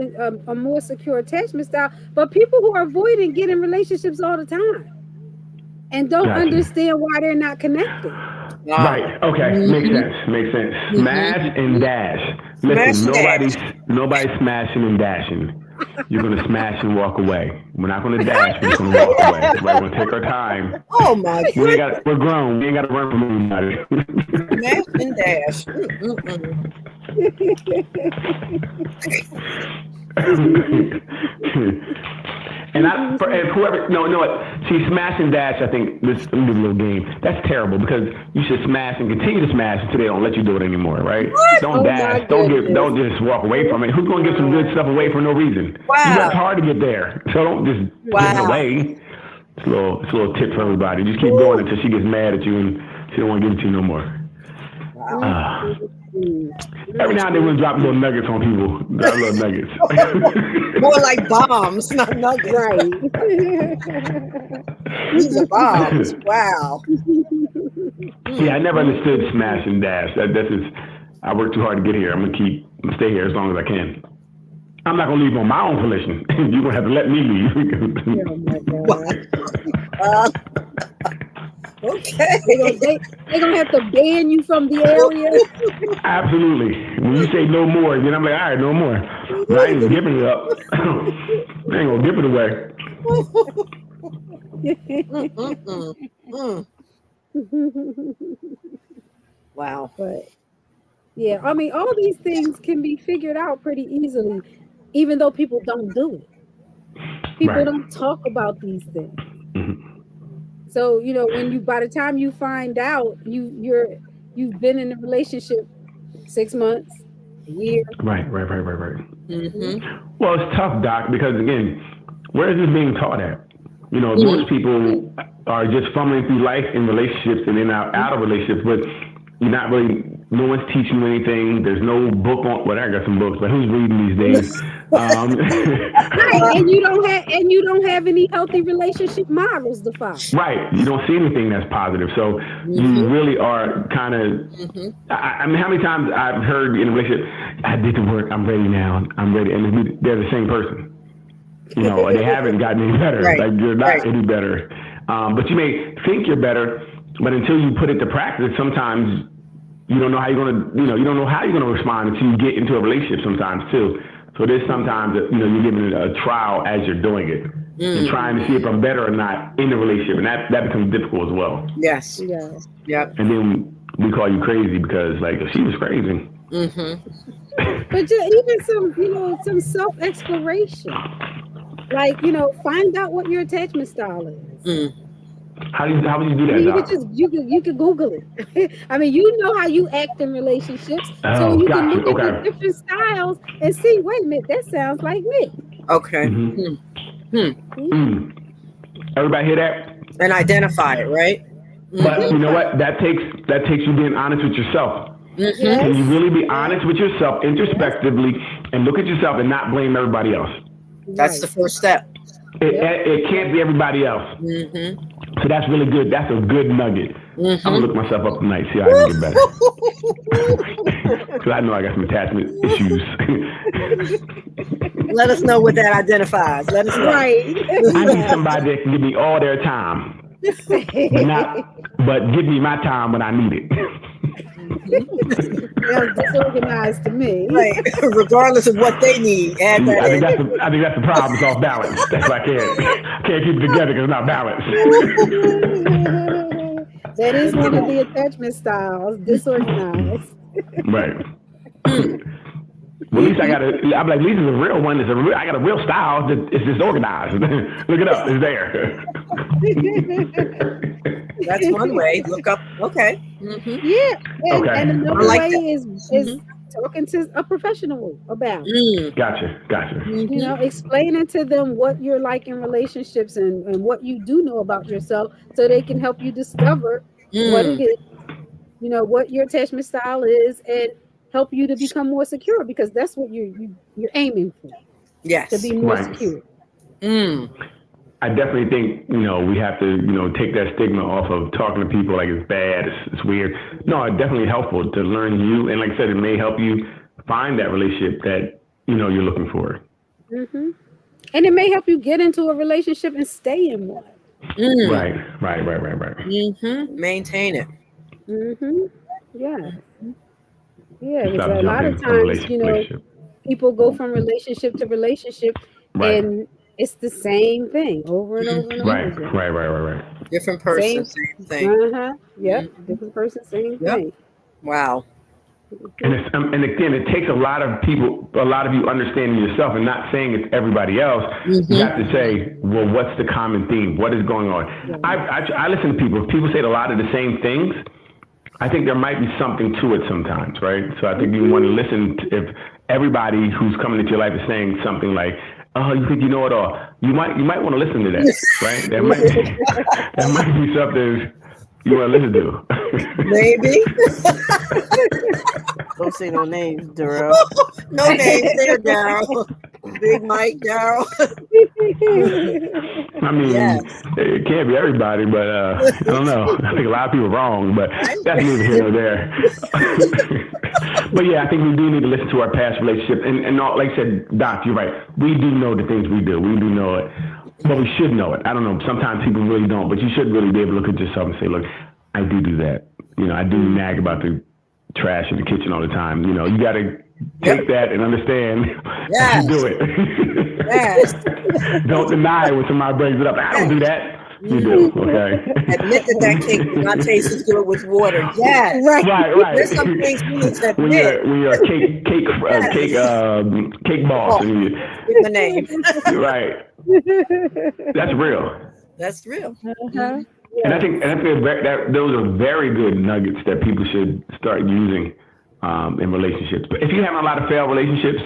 a more secure attachment style. But people who are avoiding get in relationships all the time and don't understand why they're not connected. Right. Okay. Makes sense. Smash and dash. Listen, nobody's smashing and dashing. You're gonna smash and walk away. We're not gonna dash. We're just gonna walk away. Right? We're gonna take our time. Oh my God. We're grown. We ain't gotta run from anybody. Smash and dash. and whoever, no, what? See, smash and dash. I think this is a little game. That's terrible because you should smash and continue to smash until they don't let you do it anymore, right? What? Don't dash. Don't just walk away from it. Who's gonna give some good stuff away for no reason? Wow. You work hard to get there, so don't just give it away. It's a little tip for everybody. Just keep going until she gets mad at you and she don't want to give it to you no more. Wow. Every now and then we'll drop little nuggets on people. Little nuggets. More like bombs, not nuggets. Right. These are bombs. Wow. Yeah, I never understood smash and dash. That's just, I worked too hard to get here. I'm gonna stay here as long as I can. I'm not gonna leave on my own volition. You're gonna have to let me leave. Oh my God. Okay. They're gonna have to ban you from the area. Absolutely. When you say no more, then I'm like, all right, no more. But I ain't giving it up. I ain't gonna give it away. Wow. But yeah, I mean, all these things can be figured out pretty easily, even though people don't do it. People don't talk about these things. Mm-hmm. So, you know, by the time you find out you've been in a relationship 6 months, a year. Right. Mm-hmm. Well, it's tough, Doc, because again, where is this being taught at? You know, most people are just fumbling through life in relationships and then out of relationships, but you're not really, no one's teaching you anything. There's no book on, well, I got some books, but who's reading these days? Right, and you don't have any healthy relationship models to follow. Right, you don't see anything that's positive, so you really are kind of. I mean, how many times I've heard in a relationship, I did the work, I'm ready now, I'm ready, and they're the same person. You know, they haven't gotten any better. Right. Like you're not any better, but you may think you're better, but until you put it to practice, sometimes you don't know how you're gonna. You don't know how you're gonna respond until you get into a relationship. Sometimes too. So there's sometimes that, you're giving it a trial as you're doing it and trying to see if I'm better or not in the relationship, and that becomes difficult as well. Yes. Yeah. Yep. And then we call you crazy because like she was crazy. But just even some self-exploration, like find out what your attachment style is. How would you do that? I mean, you could Google it. I mean, you know how you act in relationships, so you can look at the different styles and see. Wait a minute, that sounds like me. Okay. Everybody hear that? And identify it, right? But you know what? That takes you being honest with yourself. Yes. Can you really be honest with yourself introspectively and look at yourself and not blame everybody else? That's the first step. It can't be everybody else. So that's really good. That's a good nugget. I'm gonna look myself up tonight, see how I can get better. Because I know I got some attachment issues. Let us know what that identifies. Let us know. Right. I need somebody that can give me all their time, but give me my time when I need it. Sounds disorganized to me. Right. Regardless of what they need. Add that I in. think that's the problem. It's off balance. That's why I can't keep it together because it's not balanced. That is one of the attachment styles, disorganized. Right. Well, at least I'm like, at least it's a real one. I got a real style. It's disorganized. Look it up. It's there. That's one way. Look up. Okay. Yeah. And another way is talking to a professional about it. Gotcha. Explaining to them what you're like in relationships and what you do know about yourself so they can help you discover what it is, what your attachment style is, and help you to become more secure, because that's what you're aiming for. Yes. To be more secure. I definitely think, we have to, take that stigma off of talking to people like it's bad, it's weird. No, it's definitely helpful to learn you. And like I said, it may help you find that relationship that, you're looking for. And it may help you get into a relationship and stay in one. Right. Maintain it. Yeah. Yeah, because a lot of times, people go from relationship to relationship and it's the same thing over and over and over again. Right. Different person, same thing. Yep. Different person, same thing. Wow. And again, it takes a lot of you understanding yourself and not saying it's everybody else. You have to say, well, what's the common theme? What is going on? I listen to people. If people say a lot of the same things, I think there might be something to it sometimes, right? So I think you want to listen to, if everybody who's coming into your life is saying something like, oh, you think you know it all. You might want to listen to that, right? That might be something you want to listen to. Maybe. Don't say no names, Darrell. No names there, Daryl. Big Mike, Daryl. I mean, it can't be everybody, but I don't know. I think a lot of people are wrong, but that's neither here nor there. But yeah, I think we do need to listen to our past relationship. And like I said, Doc, you're right. We do know the things we do. We do know it. But we should know it. I don't know. Sometimes people really don't, but you should really be able to look at yourself and say, look, I do that. I do nag about the trash in the kitchen all the time. You got to take that and understand that you do it. Yes. Don't deny when somebody brings it up. I don't do that. You do, okay? Admit that cake does not taste as good with water. Yes. Right. There's some things we need to admit. When you're a cake boss. And Give the name. Right. That's real. That's real. And I think that those are very good nuggets that people should start using in relationships. But if you have a lot of failed relationships,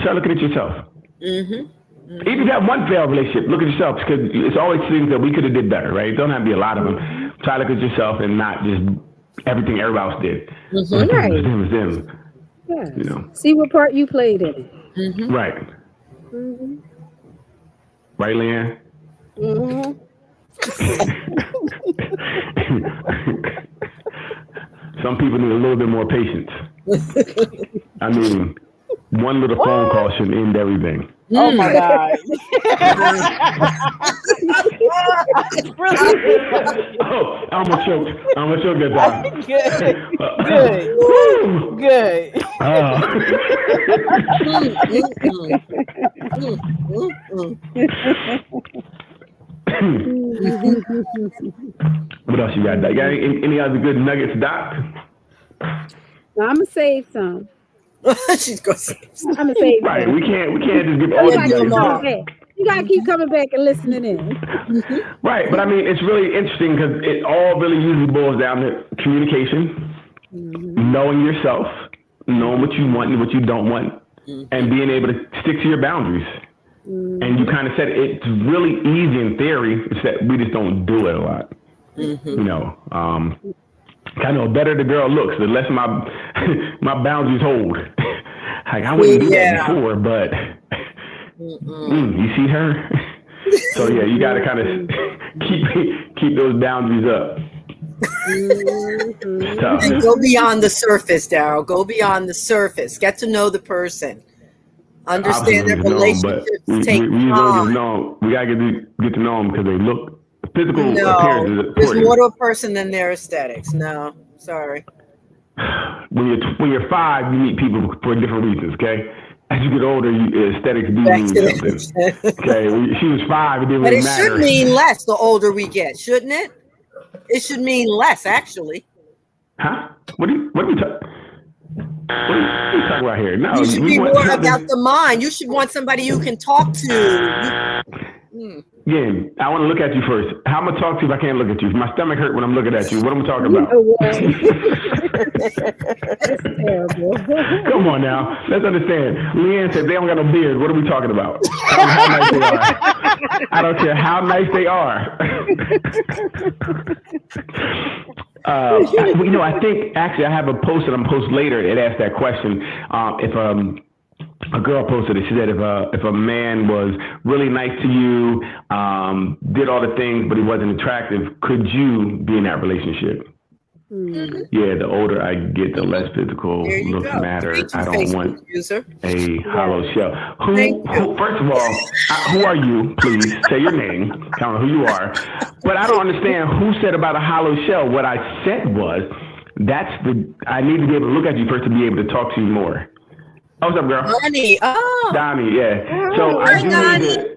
start looking at yourself. Even if you have one failed relationship, look at yourself, because it's always things that we could have did better, right? It don't have to be a lot of them. Try to look at yourself and not just everything everybody else did. It was them. Yes. You See what part you played in it. Right. Right, Leanne? Some people need a little bit more patience. I mean, one little phone call should end everything. Oh my God. Oh, I almost choked that time. Good. What else you got? You got any other good nuggets, Doc? Now, I'm gonna save some. She's gonna save some. I'm gonna save Right. some. We can't just give all the nuggets. You gotta keep coming back and listening in. Right, but I mean, it's really interesting because it all really usually boils down to communication, knowing yourself, knowing what you want and what you don't want, and being able to stick to your boundaries. And you kind of said it's really easy in theory. It's that we just don't do it a lot. I know the better the girl looks, the less my boundaries hold. Like I wouldn't do that before, but you see her. So yeah, you got to kind of keep those boundaries up. It's tough. And go beyond the surface, Daryl. Go beyond the surface. Get to know the person. Understand that relationships take time. We gotta get to know them because they look. Physical appearance is important. There's more to a person than their aesthetics. No, sorry. When you're 5, you meet people for different reasons. Okay, as you get older, aesthetics do mean something. Okay, she was 5, it didn't really matter. But it should mean less the older we get, shouldn't it? It should mean less, actually. Huh? What are you talking about here? No, you should be more about the mind. You should want somebody you can talk to. Yeah, I want to look at you first. How am I talk to you if I can't look at you? My stomach hurt when I'm looking at you. What am I talking about? That's terrible. Come on now. Let's understand. Leanne said they don't got no beard. What are we talking about? I don't care how nice they are. I think actually I have a post that I'm post later. It asked that question. If a girl posted it. She said, if a man was really nice to you, did all the things, but he wasn't attractive, could you be in that relationship? Yeah, the older I get, the less physical looks matter. I don't want a hollow shell. Who, first of all, who are you? Please say your name. Tell me who you are. But I don't understand who said about a hollow shell. What I said was, I need to be able to look at you first to be able to talk to you more. Oh, what's up, girl? Donnie, Donnie, yeah. So I do need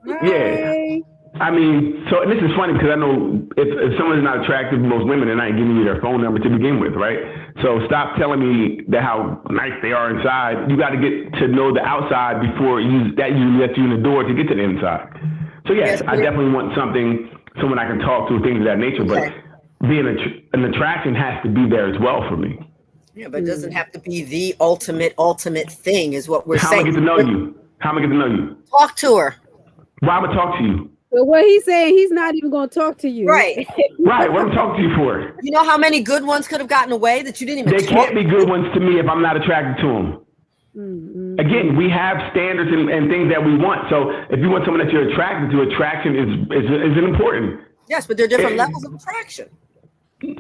to, I mean, so and this is funny because I know if someone's not attractive, most women are not giving you their phone number to begin with, right? So stop telling me that how nice they are inside. You got to get to know the outside before that usually lets you in the door to get to the inside. So yes, I definitely want someone I can talk to, things of that nature. But being an attraction has to be there as well for me. Yeah, but it doesn't have to be the ultimate thing, is what we're saying. How am I get to know you? How am I get to know you? Talk to her. Why would I talk to you? So what he's saying, he's not even going to talk to you. Right. Right. What I'm talking to you for? You know how many good ones could have gotten away that you didn't even They can't be good ones to me if I'm not attracted to them. Mm-hmm. Again, we have standards and things that we want. So if you want someone that you're attracted to, attraction is important. Yes, but there are different levels of attraction.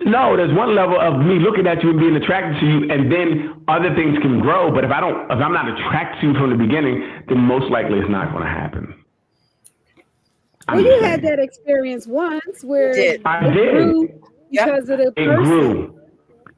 No, there's one level of me looking at you and being attracted to you, and then other things can grow. But if I'm not attracted to you from the beginning, then most likely it's not going to happen. Well, you had that experience once where I did. Grew because of the person.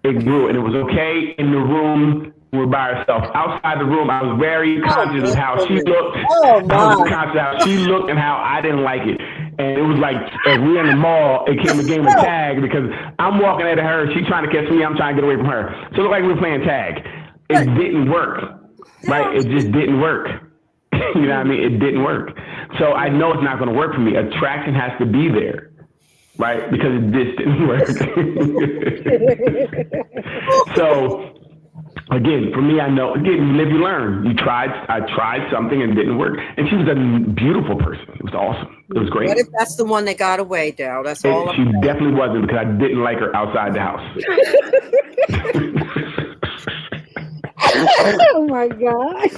It grew, and it was okay in the room. We were by ourselves. Outside the room, I was very conscious of how she looked. Oh, my. I was conscious of how she looked and how I didn't like it. And it was like, as we were in the mall, it came a game of tag because I'm walking at her, she's trying to catch me, I'm trying to get away from her. So it looked like we were playing tag. It didn't work, right? It just didn't work. You know what I mean? It didn't work. So I know it's not going to work for me. Attraction has to be there, right? Because it just didn't work. So again, for me, I know, again, you live, you learn. I tried something and it didn't work. And she was a beautiful person. It was awesome. It was great. What if that's the one that got away, Daryl? That's all. She definitely wasn't, because I didn't like her outside the house. Oh my gosh.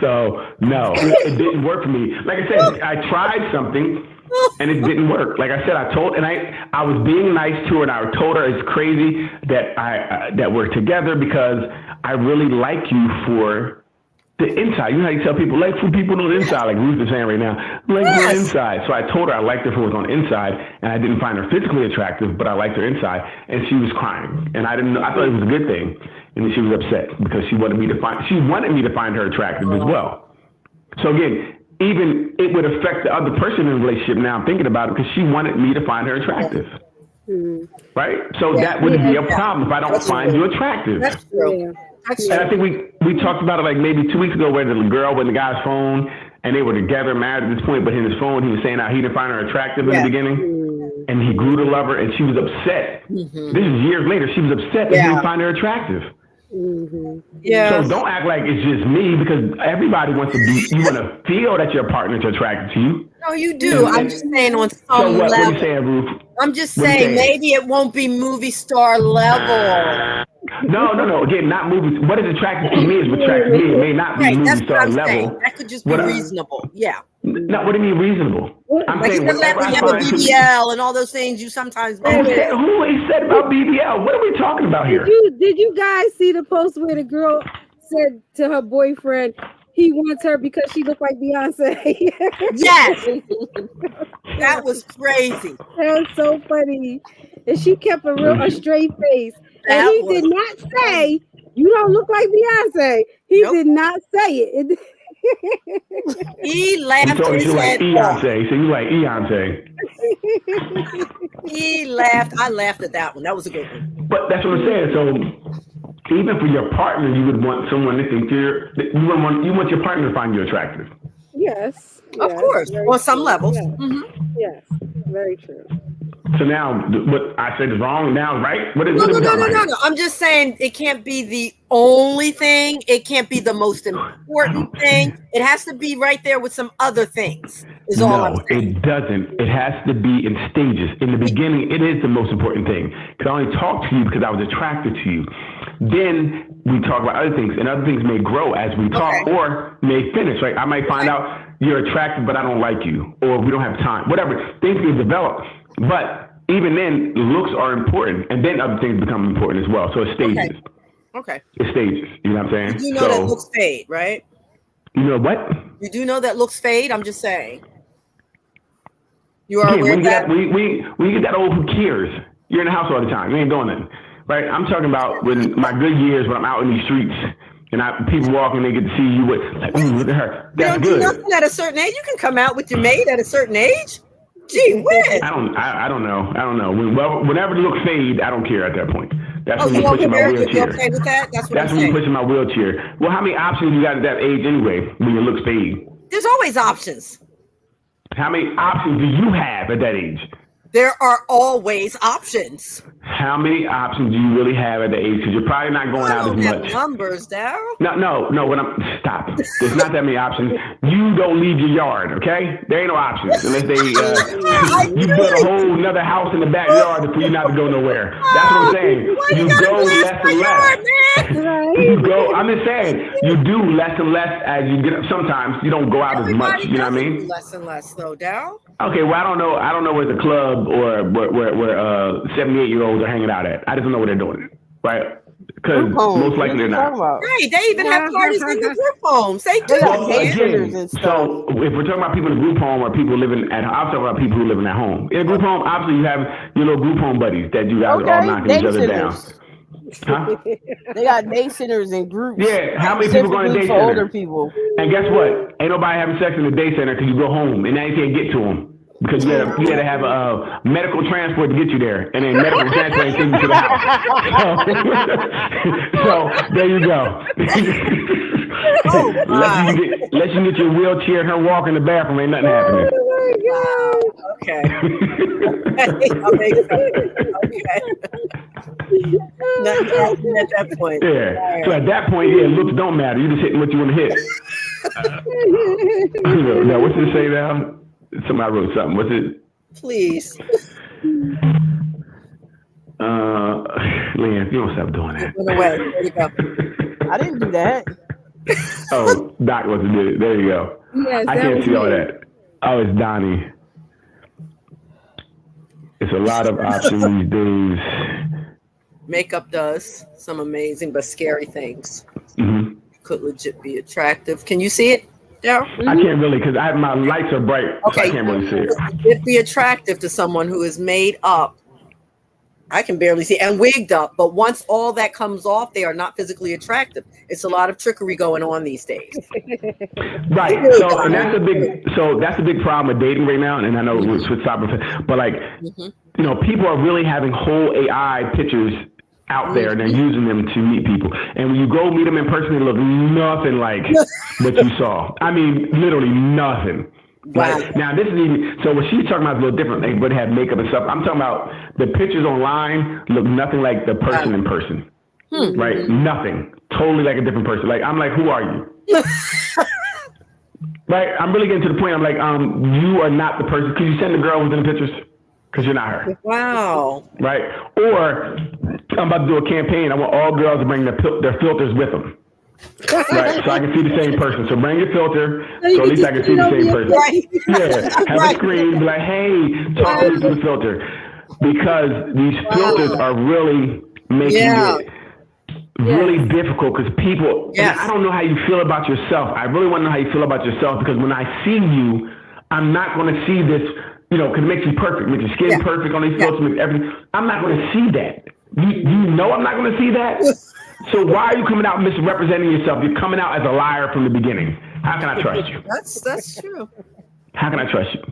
So no, it didn't work for me. Like I said, I tried something and it didn't work. Like I said, I was being nice to her, and I told her it's crazy that we're together because I really like you for the inside. You know how you tell people, like for people on the inside, like Ruth is saying right now, like for the inside. So I told her I liked her for what's on the inside, and I didn't find her physically attractive, but I liked her inside, and she was crying, and I thought it was a good thing, and then she was upset because she wanted me to find her attractive as well. So again, even it would affect the other person in the relationship. Now I'm thinking about it because she wanted me to find her attractive. Right? So that wouldn't be a problem if I don't find you attractive. That's true. And I think we talked about it like maybe 2 weeks ago, where the girl with the guy's phone, and they were together, married at this point, but in his phone, he was saying how he didn't find her attractive in the beginning, and he grew to love her, and she was upset. This is years later. She was upset that he didn't find her attractive. Yeah. So don't act like it's just me, because everybody wants to you want to feel that your partner's attracted to you. No, you do. I'm just saying on some level. What are you saying, Ruth? I'm just saying maybe it won't be movie star level. No. Again, not movies. What is attractive to me is what attracts me. It may not be movie star level. Saying. That could just be reasonable. Yeah. No, what do you mean reasonable? I'm like saying whatever I find BBL and all those things you sometimes. Who said about BBL? What are we talking about here? Did you guys see the post where the girl said to her boyfriend he wants her because she looked like Beyonce? Yes. That was crazy. That was so funny. And she kept a straight face. And he did not say, "You don't look like Beyonce." He did not say it. He laughed. You like Beyonce, so you like Beyonce. He laughed. I laughed at that one. That was a good one. But that's what I'm saying. So even for your partner, you would want someone to think you want your partner to find you attractive. Yes. Of course. On some levels. Yes. Very true. So now, what I said is wrong. Now, right? What is No. I'm just saying it can't be the only thing. It can't be the most important thing. It has to be right there with some other things. No, it doesn't. It has to be in stages. In the beginning, it is the most important thing. Because I only talked to you because I was attracted to you. Then we talk about other things, and other things may grow as we talk, or may finish. Right? I might find out you're attractive, but I don't like you, or we don't have time. Whatever, things can develop. But even then, looks are important, and then other things become important as well. So it's stages. Okay. It's stages. You know what I'm saying? You know that looks fade, right? You know what? You do know that looks fade. I'm just saying. You are aware of that? We get that old. Who cares? You're in the house all the time. You ain't doing nothing, right? I'm talking about when my good years when I'm out in these streets and people walking, they get to see you with like, ooh, look at her. You That's don't good. do nothing at a certain age. You can come out with your maid at a certain age. Gee whiz. I don't know. Whenever the look fade, I don't care at that point. That's when you you're pushing my you're wheelchair. okay with that? That's what That's I'm when saying. you're pushing my wheelchair. Well, how many options you got at that age anyway when your looks fade? There's always options. How many options do you have at that age? There are always options. How many options do you really have at the age? Because you're probably not going I out don't as have much. numbers, Daryl. No. Stop. There's not that many options. You don't leave your yard, okay? There ain't no options unless they you build a whole another house in the backyard for you not to go nowhere. That's what I'm saying. You go less and less. You go. I'm just saying you do less and less as you get. Sometimes you don't go out as much. You know what I mean? Less and less, though, Daryl. Okay, well, I don't know where the club or where 78-year-olds are hanging out at. I just don't know what they're doing, right? Because most likely they're not. Right, they even have parties in the group homes. They do. Well, again, so if we're talking about people in a group home or people living at, I'm talking about people who living at home. In a group home, obviously you have your little group home buddies that you guys are all knocking each other down. Huh? They got day centers and groups. Yeah, how many people going to day for center? older people. And guess what? Ain't nobody having sex in the day center because you go home and now you can't get to them. Because you had to have a medical transport to get you there, and then medical transport takes you to the house. So there you go. Unless you get your wheelchair and her walk in the bathroom, ain't nothing happening. Okay. Okay. Nothing happening at that point. Yeah. So at that point, looks don't matter. You just hitting what you want to hit. Now, what's it say now? Somebody wrote something. What's it? Please. Leanne, you don't stop doing that. Went away. There you go. I didn't do that. Oh, Doc wants to do it. There you go. Yes, I can't see all that. Oh, it's Donnie. It's a lot of options these days. Makeup does some amazing but scary things. Mm-hmm. Could legit be attractive. Can you see it, Daryl? I can't really because my lights are bright. Okay. So I can't really see it. It'd be attractive to someone who is made up. I can barely see and wigged up, but once all that comes off, they are not physically attractive. It's a lot of trickery going on these days. Right. So and that's a big problem with dating right now. And I know we'll switch topics, but like people are really having whole AI pictures out there and they're using them to meet people. And when you go meet them in person, they look nothing like what you saw. I mean, literally nothing. Wow. Right? Now, this is even, so what she's talking about is a little different. They would have makeup and stuff. I'm talking about the pictures online look nothing like the person in person. Right? Nothing. Totally like a different person. Like, I'm like, who are you? Right? I'm really getting to the point. I'm like, you are not the person. Can you send the girl within the pictures? Because you're not her. Wow. Right? Or I'm about to do a campaign. I want all girls to bring their filters with them. Right, so I can see the same person. So bring your filter, so at least I can see the same person. Right. Yeah, have a screen, be like, hey, talk to me through the filter. Because these filters are really making it really difficult because people, I don't know how you feel about yourself. I really want to know how you feel about yourself because when I see you, I'm not going to see this, because it makes you perfect, makes your skin perfect on these filters, makes everything. I'm not going to see that. You know I'm not going to see that? So why are you coming out misrepresenting yourself? You're coming out as a liar from the beginning. How can I trust you? That's true. How can I trust you?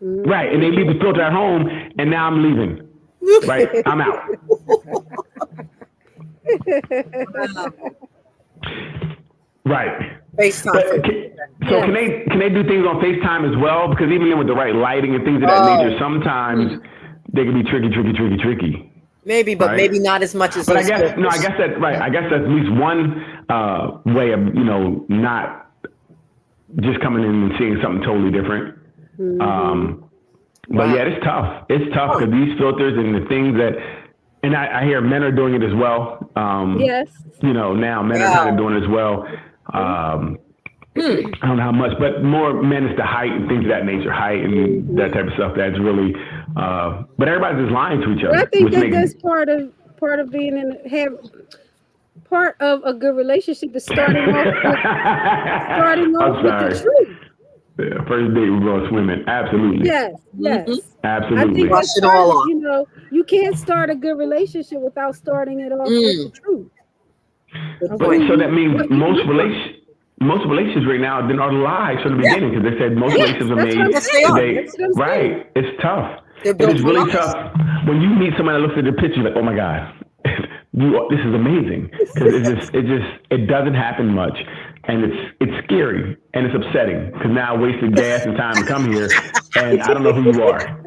Right, and they leave the filter at home, and now I'm leaving. Right, I'm out. Right. FaceTime. Can they do things on FaceTime as well? Because even with the right lighting and things of that nature, sometimes they can be tricky. Maybe, but maybe not as much as. But I guess that's right. I guess that's at least one way of not just coming in and seeing something totally different. But yeah, it's tough. It's tough because these filters and the things that, and I hear men are doing it as well. Yes. Now men are kind of doing it as well. I don't know how much, but more men is the height and things of that nature, height and that type of stuff. That's really, but everybody's just lying to each other. I think that's part of being part of a good relationship is starting off with the truth. Yeah, first date we're going swimming. Absolutely. Yes. Absolutely. I think that's you can't start a good relationship without starting it off with the truth. Good But point. so that means most relationships right now are lies from the beginning because they said most relationships are that's made what I'm saying. today. That's what I'm saying. Right. It's tough. They're It built is for really lies. tough when you meet somebody that looks at the picture like, oh my God, this is amazing. Because it doesn't happen much. And it's scary and it's upsetting because now I wasted gas and time to come here and I don't know who you are.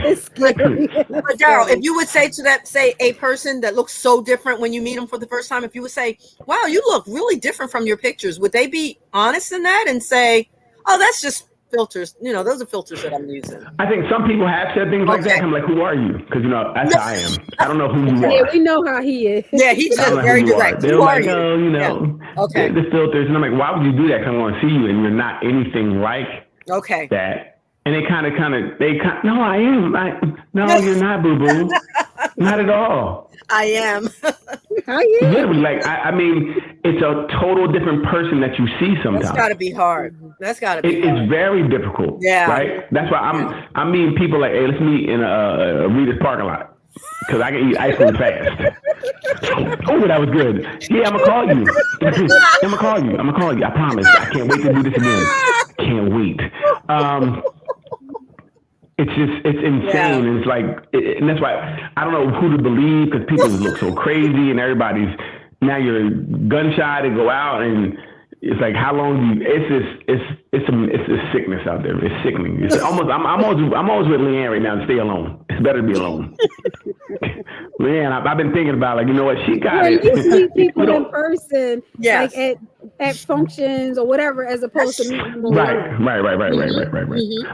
It's scary. But Daryl, if you would say to that, say a person that looks so different when you meet them for the first time, if you would say, wow, you look really different from your pictures, would they be honest in that and say, oh, that's just filters? You know, those are filters that I'm using. I think some people have said things like that. I'm like, who are you? Because, that's how I am. I don't know who you Yeah, are. we know how he is. Yeah, he's I don't just know very who you are. direct. They're Who are like, you? oh, Okay. the filters. And I'm like, why would you do that? Because I want to see you and you're not anything like Okay. that. And they no, I am. No, you're not, boo-boo. Not at all. I am. How you? Literally, like, I mean, it's a total different person that you see sometimes. That's got to be hard. That's got to be It's hard. very difficult. Yeah. Right? That's why I'm meeting people like, hey, let's meet in a Rita's parking lot. Because I can eat ice cream fast. Oh, that was good. Yeah, I'm going to call you. I'm going to call you. I promise. I can't wait to do this again. Can't wait. It's insane. Yeah. And it's like, and that's why I don't know who to believe because people look so crazy and everybody's, now you're gun shy to go out and it's like, how long do you, it's a sickness out there. It's sickening. It's almost, I'm always with Leanne right now to stay alone. It's better to be alone. Leanne, I've been thinking about, like, you know what, she got When it. you see people in person, Yes. like at functions or whatever, as opposed to meeting them online. Right.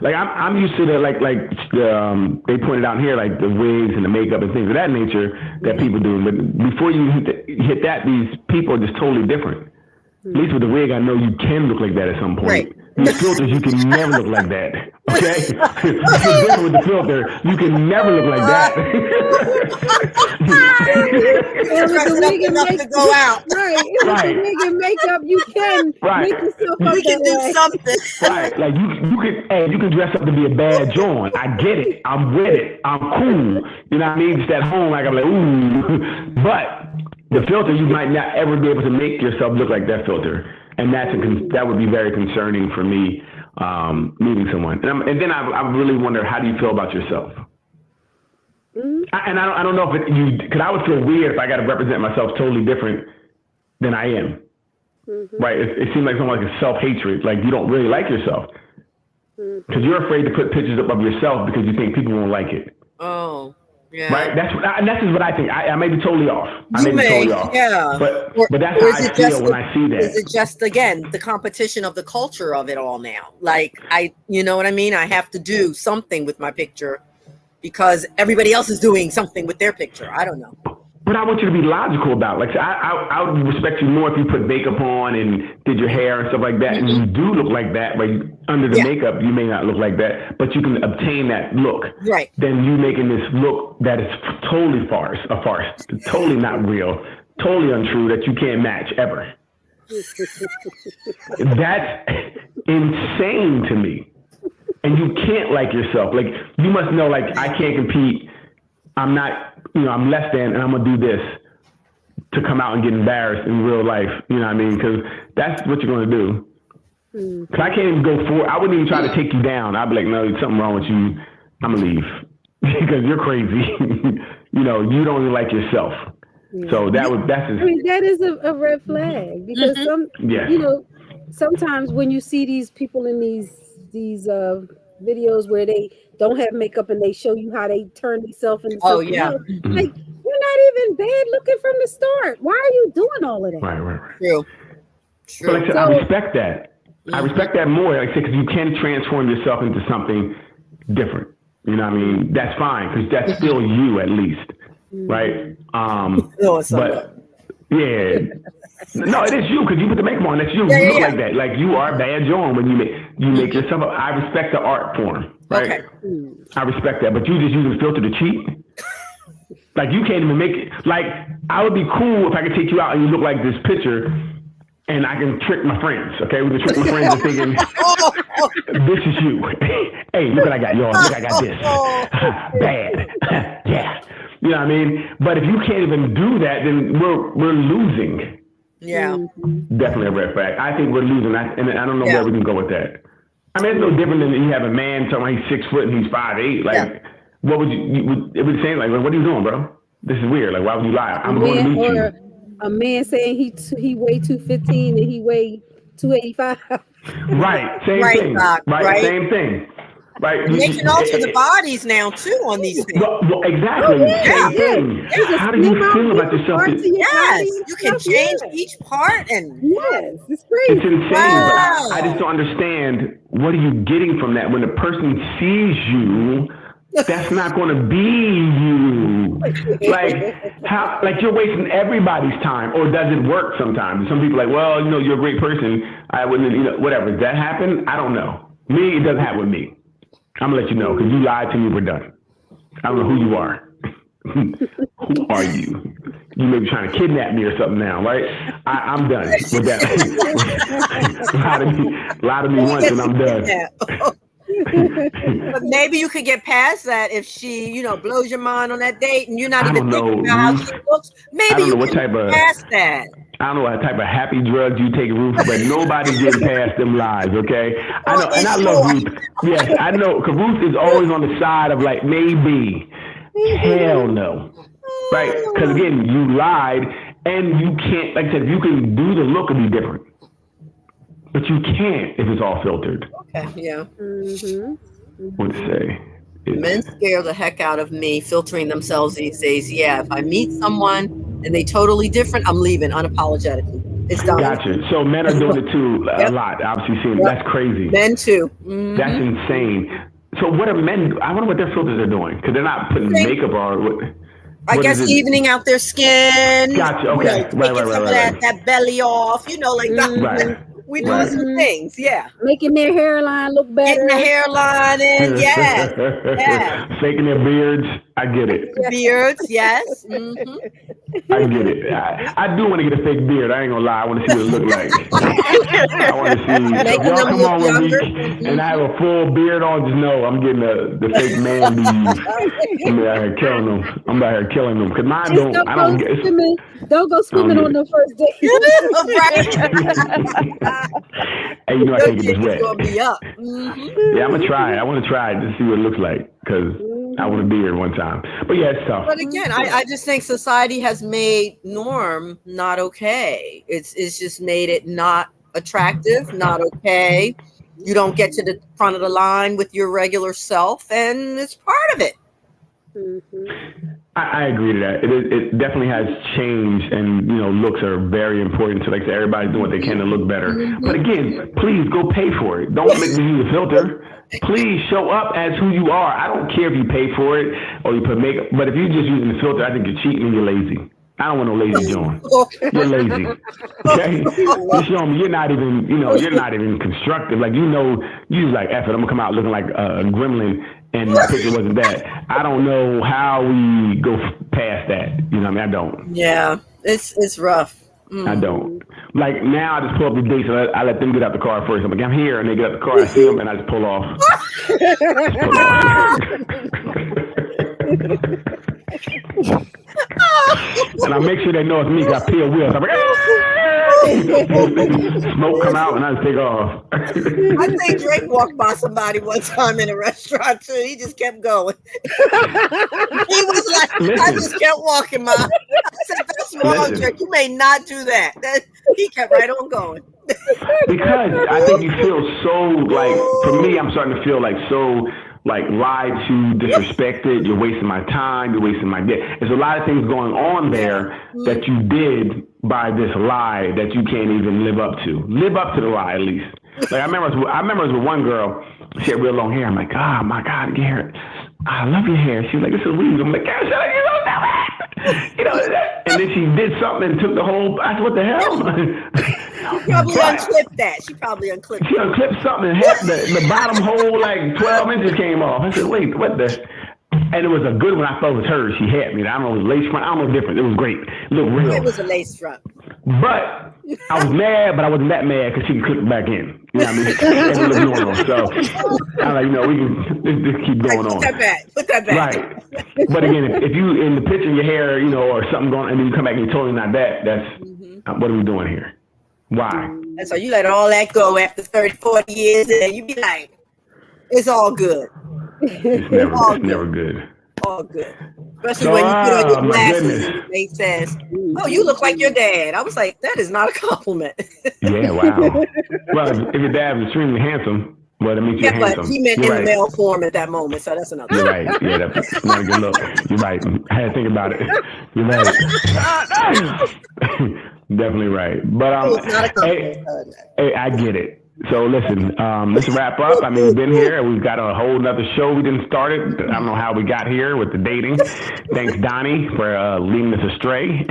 Like I'm used to the like the they pointed out here like the wigs and the makeup and things of that nature that people do. But before you hit that, these people are just totally different. At least with the wig, I know you can look like that at some point. Right. These filters, you can never look like that. Okay? It's different with the filter. You can never look like that. And with the wig and enough to makeup, go out. right? And Right. with the wig and makeup, you can Right. make yourself up We can that do way. something. Right, like you can dress up to be a bad John. I get it. I'm with it. I'm cool. You know what I mean? Just at home, like I'm like, ooh. But the filter, you might not ever be able to make yourself look like that filter, and that would be very concerning for me meeting someone. And then I really wonder, how do you feel about yourself? Mm-hmm. I don't know if because I would feel weird if I got to represent myself totally different than I am. Mm-hmm. Right? It seems like something like a self-hatred, like you don't really like yourself. Because you're afraid to put pictures up of yourself because you think people won't like it. Oh, yeah. Right? That's just what I think. I may be totally off. Yeah. But that's Or how is I it feel just when I see that. Is it just, again, the competition of the culture of it all now? Like, you know what I mean? I have to do something with my picture because everybody else is doing something with their picture. I don't know. But I want you to be logical about it. Like, I would respect you more if you put makeup on and did your hair and stuff like that. And you do look like that, but under the makeup, you may not look like that, but you can obtain that look. Right. Then you making this look that is totally a farce, totally not real, totally untrue, that you can't match ever. That's insane to me. And you can't like yourself. Like, you must know, like, I can't compete. I'm not, I'm less than, and I'm going to do this to come out and get embarrassed in real life. You know what I mean? Because that's what you're going to do. Because I can't even go forward. I wouldn't even try to take you down. I'd be like, no, there's something wrong with you. I'm going to leave because you're crazy. You don't even like yourself. So that's I mean, that is a red flag because sometimes when you see these people in these videos where they don't have makeup and they show you how they turn themselves into something else, like, you're not even bad looking from the start. Why are you doing all of that? Right. True. But like I said, I respect that. I respect that more, like I said, because you can transform yourself into something different. You know what I mean? That's fine, because that's still you at least, right? But yeah, no, it is you because you put the makeup on. That's you. You look like that. Like, you are bad John when you make yourself up. I respect the art form, right? Okay. I respect that, but you just use a filter to cheat. Like, you can't even make it. Like, I would be cool if I could take you out and you look like this picture, and I can trick my friends. Okay, we can trick my friends into thinking this is you. Hey, look what I got, y'all. Look, I got this. Bad. Yeah. You know what I mean? But if you can't even do that, then we're losing. Yeah. Definitely a red flag. I think we're losing that, and I don't know where we can go with that. I mean, it's no different than you have a man talking about he's 6 foot and he's 5'8". Like, what would it would say? Like, what are you doing, bro? This is weird. Like, why would you lie? I'm going to meet you. A man saying he weigh 215 and he weigh 285. Right. Same thing. Doc, right. Same thing. Right. They can alter the bodies now too on these things. Well, exactly. Same thing. How do you feel about yourself? Yes, you can change each part, and it's crazy. It's insane. But I just don't understand. What are you getting from that? When the person sees you, that's not going to be you. Like you're wasting everybody's time, or does it work sometimes? Some people are like, well, you're a great person. I wouldn't, whatever. Does that happen? I don't know. Me, it doesn't happen with me. I'm gonna let you know because you lied to me. We're done. I don't know who you are. Who are you? You may be trying to kidnap me or something now, right? I'm done with that. lie to me once and I'm done. But maybe you could get past that if she, blows your mind on that date and you're not even thinking about how she looks. Maybe you can get past that. I don't know what type of happy drugs you take, Ruth, but nobody's getting past them lies, okay? I know, and I love Ruth. Yes, I know, because Ruth is always on the side of like, maybe. Hell no. Right? Because again, you lied, and you can't, like I said, if you can do the look, it'll be different. But you can't if it's all filtered. Okay, yeah. What'd you say? Men scare the heck out of me filtering themselves these days. Yeah, if I meet someone and they totally different, I'm leaving unapologetically. It's done. Gotcha. So men are doing it too a lot. Obviously, seeing that's crazy. Men too. That's insane. So what are men? I wonder what their filters are doing because they're not putting makeup on. What I guess evening out their skin. Gotcha. Okay. Taking some of that belly off. Like that. Right. We do some things, making their hairline look better. Getting the hairline in, yes. Faking their beards, I get it. Beards, yes. I get it. I do want to get a fake beard. I ain't gonna lie. I want to see what it look like. I want to see. If y'all come on with me and I have a full beard on, just know I'm getting the fake man bees. I'm out here killing them. I'm out here killing them because mine don't. Don't go swimming on the first day. Hey, I can't get this wet. Gonna be up. Yeah, I'm gonna try it. I want to try it to see what it looks like because I want to be here one time. But yeah, it's tough. But again, I just think society has made norm not okay. It's just made it not attractive, not okay. You don't get to the front of the line with your regular self, and it's part of it. I agree to that. It definitely has changed, and looks are very important. So, like I said, everybody's doing what they can to look better. But again, please go pay for it. Don't make me use a filter. Please show up as who you are. I don't care if you pay for it or you put makeup, but if you're just using the filter, I think you're cheating and you're lazy. I don't want no lazy John. You're lazy. Okay? You're showing me you're not even constructive. Like, you just like, F it, I'm gonna come out looking like a gremlin and my picture wasn't that. I don't know how we go past that. I don't. Yeah, it's rough. I don't. Like now, I just pull up the dates and I let them get out the car first. I'm like, I'm here, and they get out the car. I see them, and I just pull off. And I make sure they know it's me. Cause I peel wheels. I'm like, smoke come out, and I just take off. I think Drake walked by somebody one time in a restaurant too. He just kept going. He was like, I just kept walking by. I said, "That's wrong, Drake. You may not do that." He kept right on going. Because I think you feel so like. For me, I'm starting to feel like so. Like lied to, disrespected, you're wasting my time, you're wasting my day. There's a lot of things going on there that you did by this lie that you can't even live up to. Live up to the lie at least. Like I remember it was with one girl, she had real long hair. I'm like, oh my God, Garrett, I love your hair. She was like, this is weird. I'm like, Garrett, shut up, you don't know that. And then she did something and took the whole, I said, what the hell? She probably unclipped that. She unclipped something and half the bottom hole, like 12 inches came off. I said, wait, what the? And it was a good one. I thought it was hers. She had me. I don't know, it was lace front. I don't know different. It was great. It looked real. It was a lace front. But I was mad, but I wasn't that mad because she can clip it back in. You know what I mean? So I'm like, we can just keep going on. Put that back. Right. But again, if you in the picture, your hair, or something going, and then you come back and you're totally not that, What are we doing here? Why? And so you let all that go after 30, 40 years, and you be like, it's all good. It's never good. All good. Especially when you put on your glasses and they says, oh, you look like your dad. I was like, that is not a compliment. Yeah, wow. Well, if your dad was extremely handsome, well, that means you're handsome. But he meant in male form at that moment, so that's another. You're right. Yeah, that's not a good look. You're right. I had to think about it. You're right. Definitely right. But hey, I get it. So listen, let's wrap up. I mean, we've been here. We've got a whole nother show we didn't start it. I don't know how we got here with the dating. Thanks, Donnie, for leading us astray.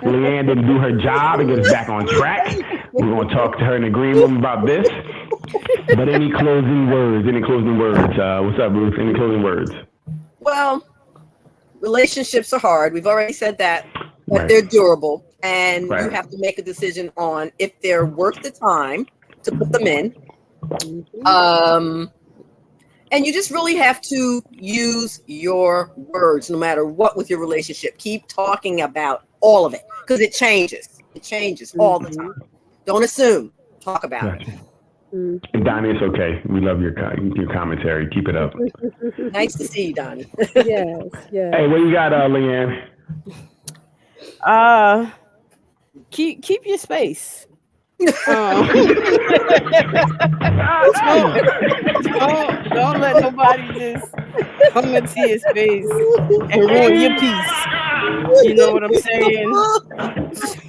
Leanne didn't do her job and get us back on track. We're going to talk to her in the green room about this. But any closing words? What's up, Ruth? Any closing words? Well, relationships are hard. We've already said that, but they're durable. And you have to make a decision on if they're worth the time to put them in. And you just really have to use your words no matter what with your relationship. Keep talking about all of it because it changes. It changes all the time. Don't assume. Talk about it. And Donnie, it's okay. We love your commentary. Keep it up. Nice to see you, Donnie. Yes. Hey, what you got, Leanne? Keep your space. Don't let nobody just come into your space and ruin your peace. You know what I'm saying?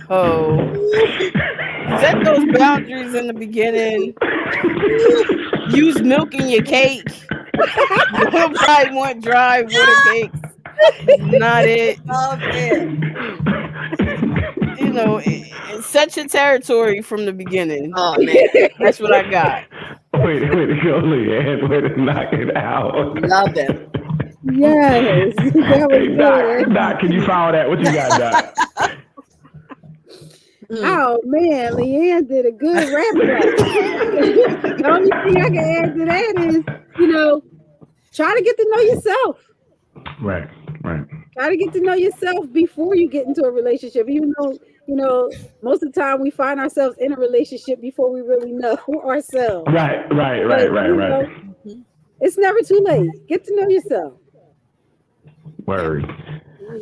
So set those boundaries in the beginning. Use milk in your cake. You'll probably want dry water cakes. Not it. You know, set your territory from the beginning. Oh man, that's what I got. Way to go, Leanne. Way to knock it out. Love it. Yes. That was good. Doc, can you follow that? What you got, Doc? Oh man, Leanne did a good wrap up. The only thing I can add to that is, try to get to know yourself. Right. Try to get to know yourself before you get into a relationship, even though, most of the time we find ourselves in a relationship before we really know ourselves. Right. It's never too late. Get to know yourself. Word.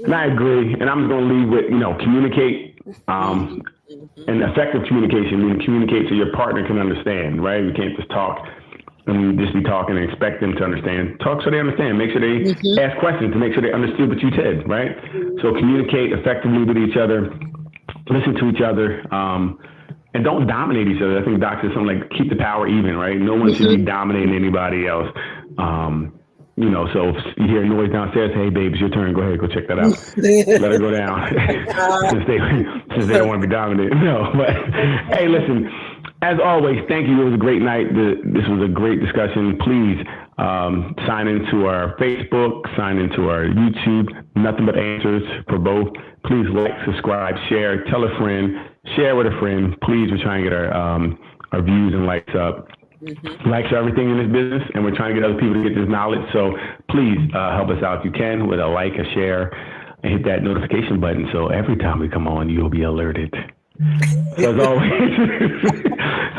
And I agree. And I'm just going to leave with, communicate. And effective communication, meaning communicate so your partner can understand, right? You can't just talk and just be talking and expect them to understand. Talk so they understand. Make sure they ask questions to make sure they understood what you said, right? So communicate effectively with each other, listen to each other, and don't dominate each other. I think Doc said something like keep the power even, right? No one should be dominating anybody else. So if you hear noise downstairs, hey, babe, it's your turn. Go ahead, go check that out. Let her go down since they don't want to be dominated. No, but hey, listen, as always, thank you. It was a great night. This was a great discussion. Please sign into our Facebook, sign into our YouTube, Nothing But Answers for both. Please like, subscribe, share, tell a friend, share with a friend. Please, we're trying to get our views and likes up. Likes are everything in this business, and we're trying to get other people to get this knowledge. So please help us out if you can with a like, a share, and hit that notification button. So every time we come on, you'll be alerted. So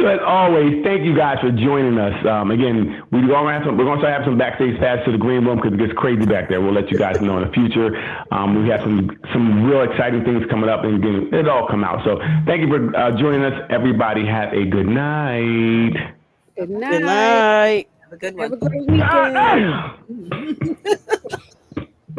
as always, thank you guys for joining us. Again, we're going to start having some backstage pass to the green room because it gets crazy back there. We'll let you guys know in the future. We have some real exciting things coming up, and again, it'll all come out. So thank you for joining us. Everybody have a good night. Good night. Good night. Have a good one. Have a great weekend.